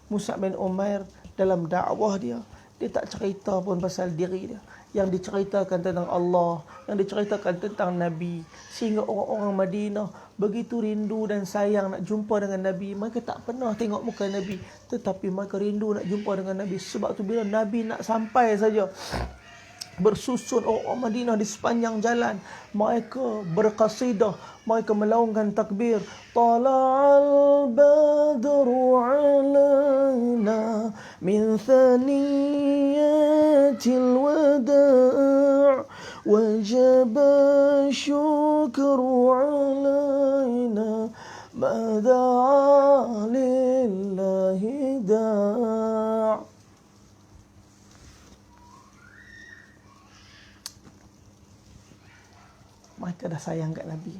Mus'ab bin Umair dalam dakwah dia tak cerita pun pasal diri dia. Yang diceritakan tentang Allah, yang diceritakan tentang Nabi. Sehingga orang-orang Madinah begitu rindu dan sayang nak jumpa dengan Nabi. Mereka tak pernah tengok muka Nabi, tetapi mereka rindu nak jumpa dengan Nabi. Sebab tu bila Nabi nak sampai saja, bersusun orang Madinah di sepanjang jalan, mereka berqasidah, mereka melaungkan takbir. Tala'al badru alaina min thaniyatil wada' wajaba syukru alaina mada'a lillahi da'. Mereka dah sayang kat Nabi.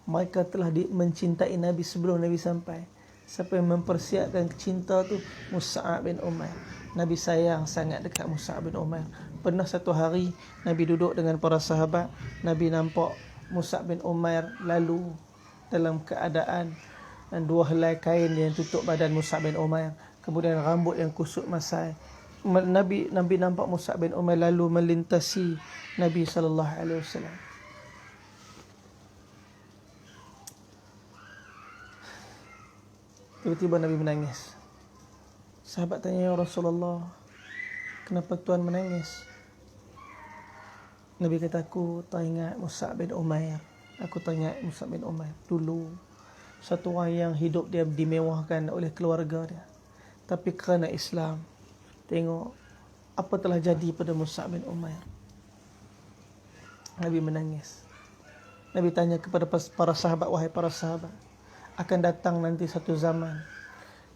Mereka telah mencintai Nabi sebelum Nabi sampai. Siapa yang mempersiapkan cinta tu? Mus'ab bin Umair. Nabi sayang sangat dekat Mus'ab bin Umair. Pernah satu hari Nabi duduk dengan para sahabat. Nabi nampak Mus'ab bin Umair lalu dalam keadaan dan dua helai kain yang tutup badan Mus'ab bin Umair. Kemudian rambut yang kusut masai. Nabi nampak Mus'ab bin Umair lalu melintasi Nabi SAW. Tiba-tiba Nabi menangis. Sahabat tanya, ya Rasulullah, kenapa Tuan menangis? Nabi kata, aku teringat Mus'ab bin Umair. Aku teringat Mus'ab bin Umair. Dulu, satu orang yang hidup dia dimewahkan oleh keluarga dia. Tapi kerana Islam, tengok apa telah jadi pada Mus'ab bin Umair. Nabi menangis. Nabi tanya kepada para sahabat, wahai para sahabat, akan datang nanti satu zaman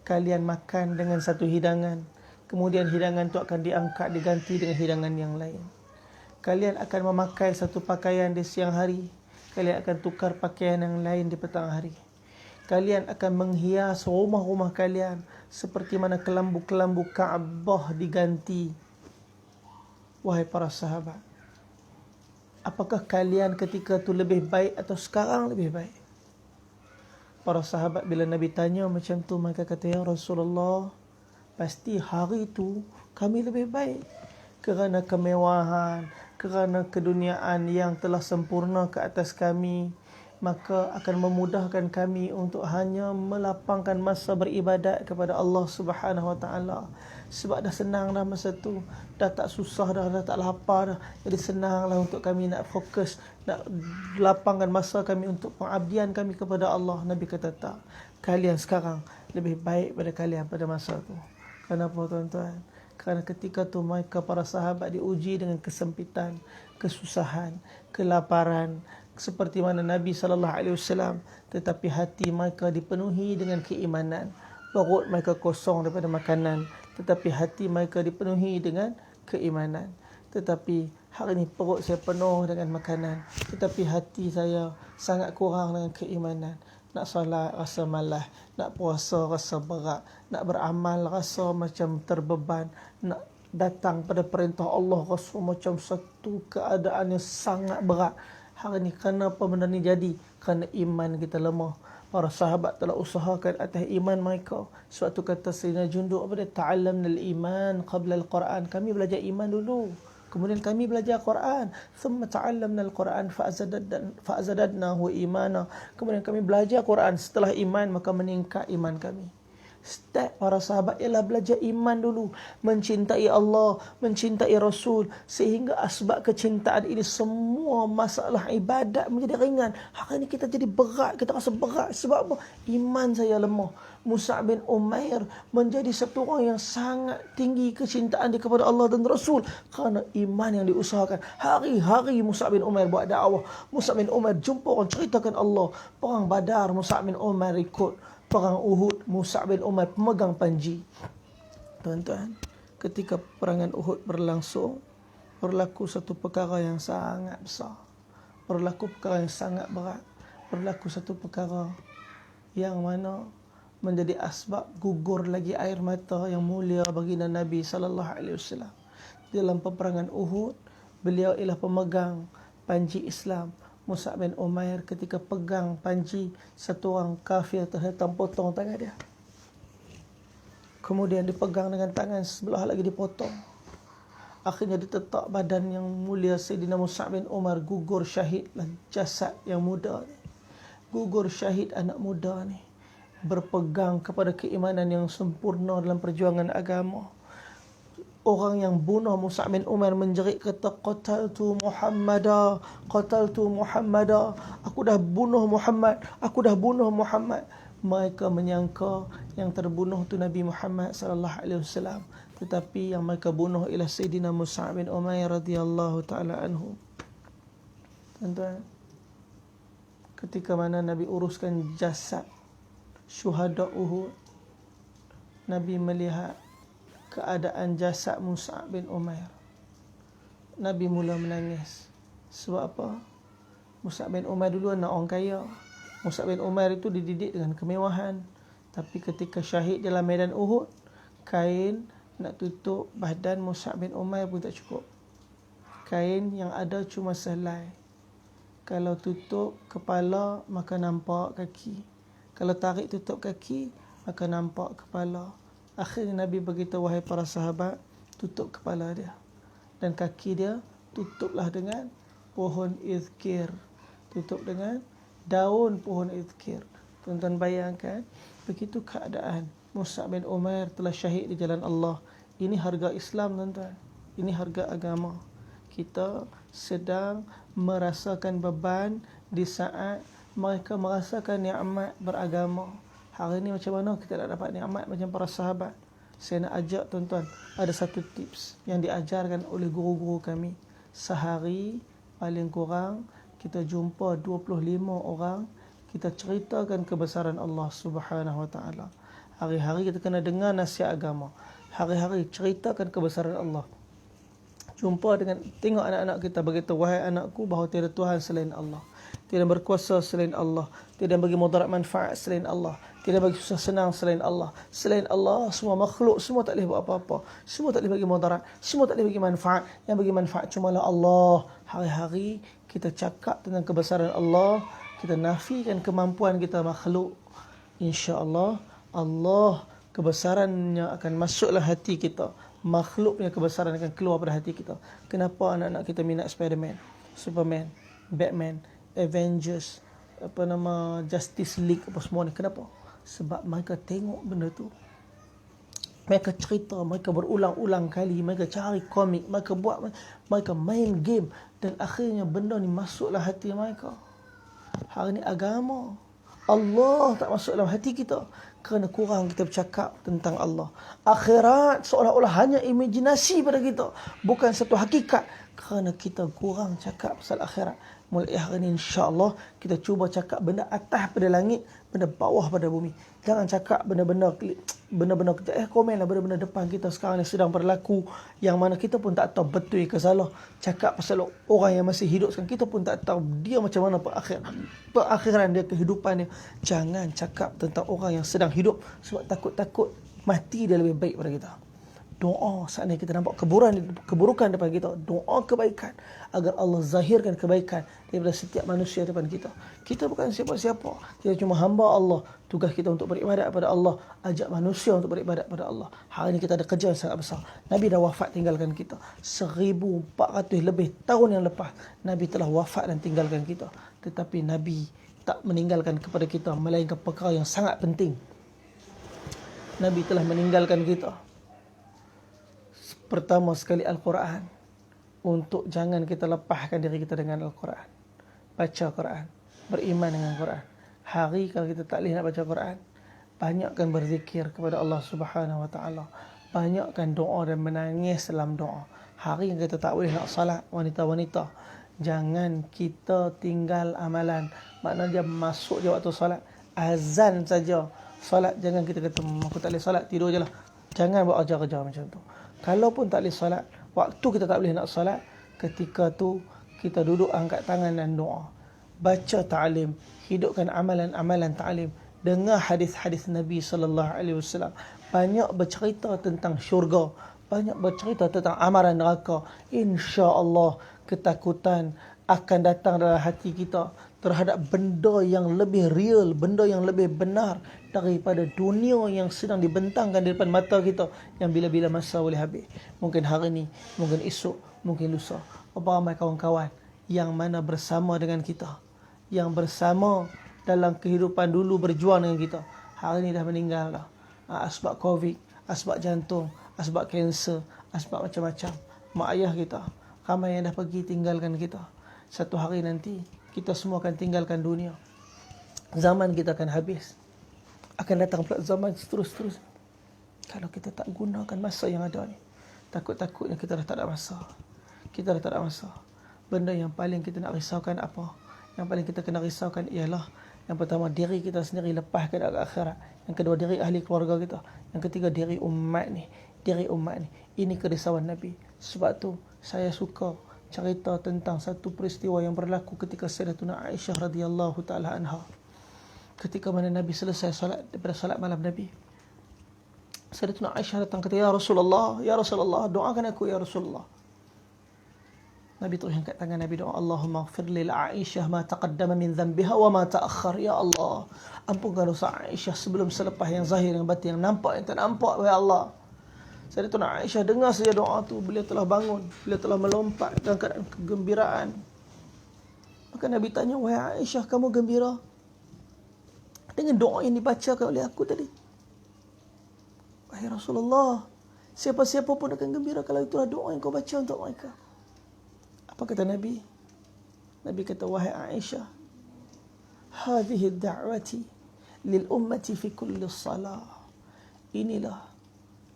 kalian makan dengan satu hidangan, kemudian hidangan itu akan diangkat diganti dengan hidangan yang lain. Kalian akan memakai satu pakaian di siang hari, kalian akan tukar pakaian yang lain di petang hari. Kalian akan menghias rumah-rumah kalian seperti mana kelambu-kelambu Ka'bah diganti. Wahai para sahabat, apakah kalian ketika itu lebih baik atau sekarang lebih baik? Para sahabat bila Nabi tanya macam tu, mereka kata, ya Rasulullah, pasti hari itu kami lebih baik. Kerana kemewahan, kerana keduniaan yang telah sempurna ke atas kami, maka akan memudahkan kami untuk hanya melapangkan masa beribadat kepada Allah Subhanahu Wa Taala. Sebab dah senang dah masa tu, dah tak susah dah tak lapar dah. Jadi senanglah untuk kami nak fokus, nak lapangkan masa kami untuk pengabdian kami kepada Allah. Nabi kata tak, kalian sekarang lebih baik pada kalian pada masa tu. Kenapa tuan-tuan? Kerana ketika tu mereka para sahabat diuji dengan kesempitan, kesusahan, kelaparan, seperti mana Nabi SAW, tetapi hati mereka dipenuhi dengan keimanan. Perut mereka kosong daripada makanan, tetapi hati mereka dipenuhi dengan keimanan. Tetapi hari ini perut saya penuh dengan makanan, tetapi hati saya sangat kurang dengan keimanan. Nak solat rasa malas, nak puasa rasa berat, nak beramal rasa macam terbeban, nak datang pada perintah Allah rasa macam satu keadaan yang sangat berat. Hari ini kenapa benda ni jadi? Kerana iman kita lemah. Para sahabat telah usahakan atas iman mereka. Sebab tu kata Sayyidina Jundub apa dia? Ta'allamna al-iman qabla al-Quran. Kami belajar iman dulu, kemudian kami belajar Quran. Thumma ta'allamna al-Quran fa'azadadnahu imana. Kemudian kami belajar Quran. Setelah iman maka meningkat iman kami. Step para sahabat ialah belajar iman dulu, mencintai Allah, mencintai Rasul, sehingga asbab kecintaan ini semua masalah ibadat menjadi ringan. Hari ini kita jadi berat, kita rasa berat. Sebab apa? Iman saya lemah. Mus'ab bin Umair menjadi satu orang yang sangat tinggi kecintaan dia kepada Allah dan Rasul kerana iman yang diusahakan. Hari-hari Mus'ab bin Umair buat dakwah. Mus'ab bin Umair jumpa orang, ceritakan Allah. Perang Badar, Mus'ab bin Umair ikut. Perang Uhud, Mus'ab bin Umair pemegang panji. Tuan-tuan, ketika peperangan Uhud berlangsung, berlaku satu perkara yang sangat besar, berlaku perkara yang sangat berat, berlaku satu perkara yang mana menjadi asbab gugur lagi air mata yang mulia baginda Nabi sallallahu alaihi wasallam. Dalam peperangan Uhud, beliau ialah pemegang panji Islam. Mus'ab bin Umair ketika pegang panji, satu orang kafir terhentam potong tangan dia. Kemudian dipegang dengan tangan sebelah lagi dipotong. Akhirnya ditetak badan yang mulia Sayyidina Mus'ab bin Umar, gugur syahid lah jasad yang muda ni. Gugur syahid anak muda ni, berpegang kepada keimanan yang sempurna dalam perjuangan agama. Orang yang bunuh Mus'ab bin Umar menjerit kata, qataltu Muhammada, qataltu Muhammada, aku dah bunuh Muhammad, aku dah bunuh Muhammad. Mereka menyangka yang terbunuh tu Nabi Muhammad sallallahu alaihi wasallam, tetapi yang mereka bunuh ialah Sayyidina Mus'ab bin Umair radhiyallahu taala anhu. Tuan-tuan, ketika mana Nabi uruskan jasad syuhada Uhud, Nabi melihat keadaan jasad Mus'ab bin Umair. Nabi mula menangis. Sebab apa? Mus'ab bin Umair dulu anak orang kaya. Mus'ab bin Umair itu dididik dengan kemewahan, tapi ketika syahid dalam medan Uhud, kain nak tutup badan Mus'ab bin Umair pun tak cukup. Kain yang ada cuma sehelai. Kalau tutup kepala maka nampak kaki. Kalau tarik tutup kaki maka nampak kepala. Akhirnya Nabi beritahu, wahai para sahabat, tutup kepala dia dan kaki dia tutuplah dengan pohon izkir, tutup dengan daun pohon izkir. Tuan-tuan bayangkan, begitu keadaan Mus'ab bin Umair telah syahid di jalan Allah. Ini harga Islam, tuan-tuan. Ini harga agama. Kita sedang merasakan beban di saat mereka merasakan nikmat beragama. Hari ini macam mana kita nak dapat nikmat macam para sahabat? Saya nak ajak tuan-tuan, ada satu tips yang diajarkan oleh guru-guru kami. Sehari paling kurang kita jumpa 25 orang, kita ceritakan kebesaran Allah Subhanahu Wa Taala. Hari-hari kita kena dengar nasihat agama. Hari-hari ceritakan kebesaran Allah. Jumpa dengan, tengok anak-anak kita berkata, wahai anakku, bahawa tiada Tuhan selain Allah, tiada berkuasa selain Allah, tiada bagi mudarat manfaat selain Allah, tiada bagi susah senang selain Allah. Selain Allah, semua makhluk, semua tak boleh buat apa-apa, semua tak boleh bagi mudarat, semua tak boleh bagi manfaat. Yang bagi manfaat cumalah Allah. Hari-hari kita cakap tentang kebesaran Allah, kita nafikan kemampuan kita makhluk. InsyaAllah, Allah kebesarannya akan masuklah hati kita. Makhluk punya kebesaran akan keluar pada hati kita. Kenapa anak-anak kita minat Spiderman, Superman, Batman, Avengers, Justice League, apa semua ni? Kenapa? Sebab mereka tengok benda tu, mereka cerita, mereka berulang-ulang kali, mereka cari komik, mereka buat, mereka main game, dan akhirnya benda ni masuklah hati mereka. Hari ni agama Allah tak masuk dalam hati kita kerana kurang kita bercakap tentang Allah. Akhirat seolah-olah hanya imajinasi pada kita, bukan satu hakikat, kerana kita kurang cakap pasal akhirat. Mulai hari ini insya-Allah kita cuba cakap benda atas pada langit, benda bawah pada bumi. Jangan cakap benda-benda kita komenlah benda-benda depan kita sekarang yang sedang berlaku, yang mana kita pun tak tahu betul ke salah. Cakap pasal orang yang masih hidup sekarang, kita pun tak tahu dia macam mana perakhiran dia, kehidupan dia. Jangan cakap tentang orang yang sedang hidup, sebab takut-takut mati dia lebih baik pada kita. Doa saatnya kita nampak keburukan depan kita, doa kebaikan agar Allah zahirkan kebaikan daripada setiap manusia depan kita. Kita bukan siapa-siapa, kita cuma hamba Allah. Tugas kita untuk beribadat kepada Allah, ajak manusia untuk beribadat kepada Allah. Hari ini kita ada kerja yang sangat besar. Nabi dah wafat tinggalkan kita 1400 lebih tahun yang lepas. Nabi telah wafat dan tinggalkan kita, tetapi Nabi tak meninggalkan kepada kita melainkan perkara yang sangat penting. Nabi telah meninggalkan kita, pertama sekali Al-Quran, untuk jangan kita lepaskan diri kita dengan Al-Quran. Baca Quran, beriman dengan Quran. Hari kalau kita tak boleh nak baca Quran, banyakkan berzikir kepada Allah Subhanahu Wa Taala. Banyakkan doa dan menangis dalam doa. Hari yang kita tak boleh nak salat, wanita-wanita, jangan kita tinggal amalan. Maknanya dia masuk je waktu salat, azan saja salat, jangan kita kata aku tak boleh salat, tidur je lah. Jangan buat ajar-ajar macam tu. Kalaupun tak boleh solat, waktu kita tak boleh nak solat, ketika tu kita duduk angkat tangan dan doa. Baca ta'lim, hidupkan amalan-amalan ta'lim. Dengar hadis-hadis Nabi SAW. Banyak bercerita tentang syurga, banyak bercerita tentang amaran neraka. Insya-Allah ketakutan akan datang dalam hati kita terhadap benda yang lebih real, benda yang lebih benar daripada dunia yang sedang dibentangkan di depan mata kita, yang bila-bila masa boleh habis. Mungkin hari ni, mungkin esok, mungkin lusa. Berapa ramai kawan-kawan yang mana bersama dengan kita, yang bersama dalam kehidupan dulu berjuang dengan kita, hari ni dah meninggal dah. Asbab Covid, asbab jantung, asbab kanser, asbab macam-macam. Mak ayah kita, ramai yang dah pergi tinggalkan kita. Satu hari nanti kita semua akan tinggalkan dunia. Zaman kita akan habis. Akan datang pula zaman seterus-terus. Kalau kita tak gunakan masa yang ada ni, takut-takutnya kita dah tak ada masa. Kita dah tak ada masa. Benda yang paling kita nak risaukan apa? Yang paling kita kena risaukan ialah, yang pertama, diri kita sendiri lepas ke akhirat. Yang kedua, diri ahli keluarga kita. Yang ketiga, diri umat ni. Diri umat ni. Ini kerisauan Nabi. Sebab tu saya suka cerita tentang satu peristiwa yang berlaku ketika Sayyidatuna Aisyah radhiyallahu taala anha. Ketika mana Nabi selesai salat, daripada salat malam Nabi, Sayyidatuna Aisyah datang kata, ya Rasulullah, doakan aku ya Rasulullah. Nabi terus angkat tangan, Nabi doa, Allahumma ighfir li Aisyah ma taqaddama min dhanbiha wa ma ta'akhkhar. Ya Allah, ampunkan dosa Aisyah sebelum selepas, yang zahir yang batin, yang nampak yang tak nampak. Ya Allah. Sayyidatuna Aisyah dengar saja doa tu, beliau telah bangun, beliau telah melompat dalam keadaan kegembiraan. Maka Nabi tanya, wahai Aisyah, kamu gembira dengan doa yang dibacakan oleh aku tadi? Wahai Rasulullah, siapa-siapa pun akan gembira kalau itulah doa yang kau baca untuk mereka. Apa kata Nabi? Nabi kata, wahai Aisyah, hadhihi da'wati lil ummati fi kulli salah. Inilah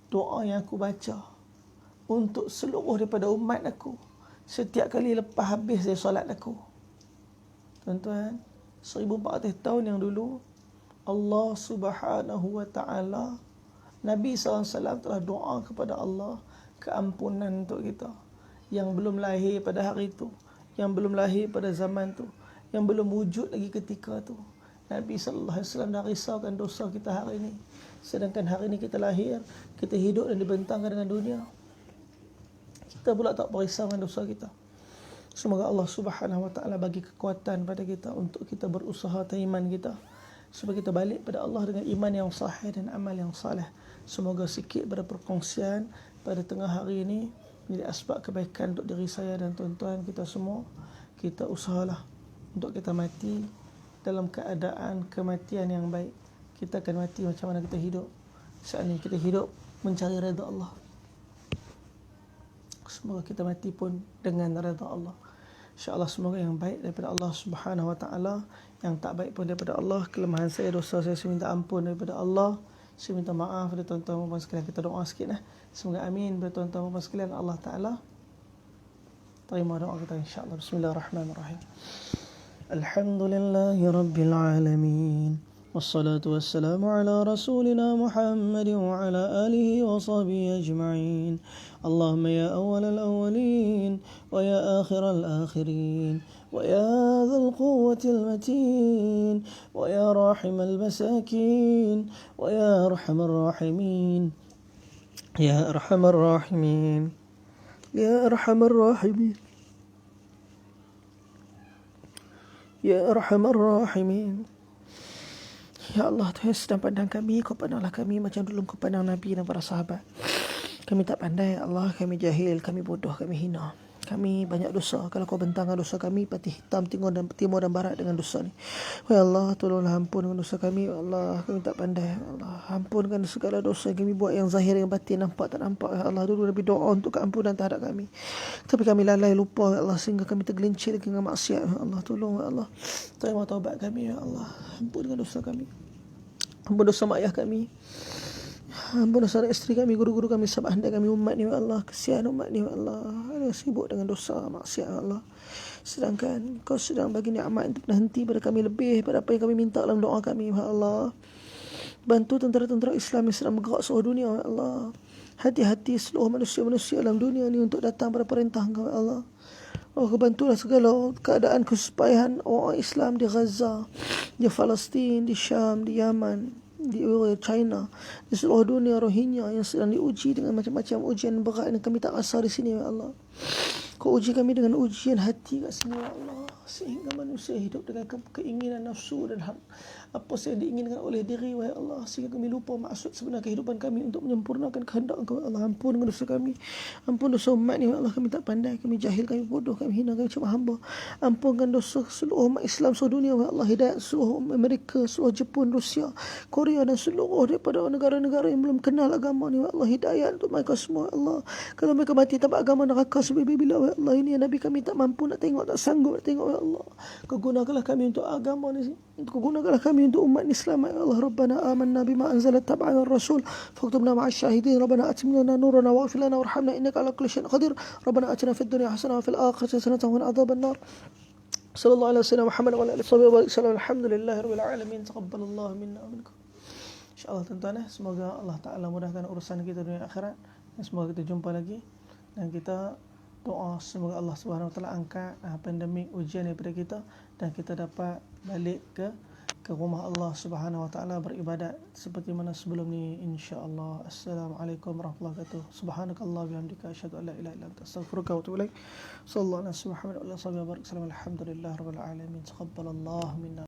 doa yang aku baca untuk seluruh daripada umat aku setiap kali lepas habis dari solat aku. Tuan-tuan, 1400 tahun yang dulu, Allah Subhanahu wa ta'ala, Nabi SAW telah doa kepada Allah keampunan untuk kita yang belum lahir pada hari itu, yang belum lahir pada zaman tu, yang belum wujud lagi ketika tu. Nabi SAW dah risaukan dosa kita hari ini. Sedangkan hari ini kita lahir, kita hidup dan dibentangkan dengan dunia, kita pula tak berisau dengan dosa kita. Semoga Allah Subhanahu wa ta'ala bagi kekuatan pada kita untuk kita berusaha iman kita, supaya kita balik pada Allah dengan iman yang sahih dan amal yang saleh. Semoga sikit pada perkongsian pada tengah hari ini menjadi asbab kebaikan untuk diri saya dan tuan-tuan kita semua. Kita usahalah untuk kita mati dalam keadaan kematian yang baik. Kita akan mati macam mana kita hidup. Saat ini kita hidup mencari redha Allah. Semoga kita mati pun dengan redha Allah. InsyaAllah semoga yang baik daripada Allah Subhanahu wa ta'ala, yang tak baik pun daripada Allah. Kelemahan saya, dosa saya minta ampun daripada Allah. Saya minta maaf kepada tuan-tuan dan puan sekalian. Kita doa sikit semoga amin kepada tuan-tuan dan puan sekalian. Allah Ta'ala terima doa kita insyaAllah. Bismillahirrahmanirrahim. Alhamdulillahi Rabbil Alamin. Wassalatu wassalamu ala rasulina Muhammad wa ala alihi wa sahbihi ajma'in. Allahumma ya awwal al-awwalin wa ya akhir al-akhirin wa ya dhal quwwati al-matin wa ya rahim al-masakin wa ya arhamar rahimin ya arhamar rahimin ya arhamar rahimin ya arhamar rahimin. Ya Allah, Tuhan sedang pandang kami, kau pandanglah kami macam dulu kau pandang Nabi dan para sahabat. Kami tak pandai, Allah, kami jahil, kami bodoh, kami hina. Kami banyak dosa. Kalau kau bentangkan dosa kami, pati hitam timur dan barat dengan dosa ni. Ya Allah, tolonglah ampunkan dosa kami. Ya Allah, kami tak pandai. Ya Allah, ampunkan segala dosa yang kami buat, yang zahir, yang batin, nampak tak nampak. Ya Allah, dulu Nabi doa untuk keampunan terhadap kami. Tapi kami lalai, lupa. Ya Allah, sehingga kami tergelincir dengan maksiat. Ya Allah, tolong. Ya Allah, terima taubat kami. Ya Allah, ampunkan dosa kami. Ampun dosa mak ayah kami. Ampun dosa isteri kami, guru-guru kami, sahabat anda kami, umat ni, ya Allah. Kesian umat ni, ya Allah. Ada sibuk dengan dosa, maksiat, ya Allah. Sedangkan kau sedang bagi nikmat yang tak henti pada kami lebih pada apa yang kami minta dalam doa kami, ya Allah. Bantu tentera-tentera Islam yang sedang bergerak seluruh dunia, ya Allah. hati-hati seluruh manusia-manusia dalam dunia ini untuk datang pada perintah Engkau ya Allah. Allah bantulah segala keadaan kesusahan orang Islam di Gaza, di Palestin, di Syam, di Yaman, di China, di seluruh dunia Rohingya yang sedang diuji dengan macam-macam ujian berat yang kami tak rasa di sini ya Allah. Kau uji kami dengan ujian hati kat sini ya Allah, sehingga manusia hidup dengan keinginan nafsu dan apa yang diinginkan oleh diri wahai Allah, sehingga kami lupa maksud sebenar kehidupan kami untuk menyempurnakan kehendak Engkau ya Allah. Ampun dosa kami, ampun dosa umat ni ya Allah. Kami tak pandai, kami jahil, kami bodoh, kami hina, kami cuma hamba. Ampunkan dosa seluruh umat Islam seluruh dunia ya Allah. Hidayat seluruh Amerika, seluruh Jepun, Rusia, Korea dan seluruh daripada negara-negara yang belum kenal agama ni ya Allah. Hidayat untuk mereka semua ya Allah. Kalau mereka mati tanpa agama, neraka sampai bila ya Allah. Ini yang Nabi kami tak mampu nak tengok, tak sanggup nak tengok ya Allah. Kau gunakanlah kami untuk agama ni, kau gunakanlah kami untuk umat Islam ya Allah. Rabbana amanna bima anzala tab'ana ar-rasul faktubna ma'asy syahidin. Rabbana atim lana nurana waghfir lana warhamna innaka ala kulli syai'in qadir. Rabbana atina fid dunya hasanah wa fil akhirati hasanah wa qina adzaban nar. Sallallahu alaihi wasallam Muhammad wa ala alihi wasallam. Alhamdulillahirabbil alamin. Taqabbalallahu minna wa minkum. InsyaAllah tuan-tuan, semoga Allah Ta'ala mudahkan urusan kita dunia akhirat, dan semoga kita jumpa lagi, dan kita doa semoga Allah Subhanahu Wa Ta'ala angkat pandemik ujian daripada kita, dan kita dapat balik ke rumah Allah Subhanahu Wa Ta'ala beribadat seperti mana sebelum ni insya-Allah. Assalamualaikum warahmatullahi wabarakatuh. Subhanakallah bihamdika asyhadu an la ilaha illa anta astaghfiruka wa atubu ilaik. Sallallahu alaihi wa sallam. Alhamdulillah rabbil alamin. Taqabbalallahu minna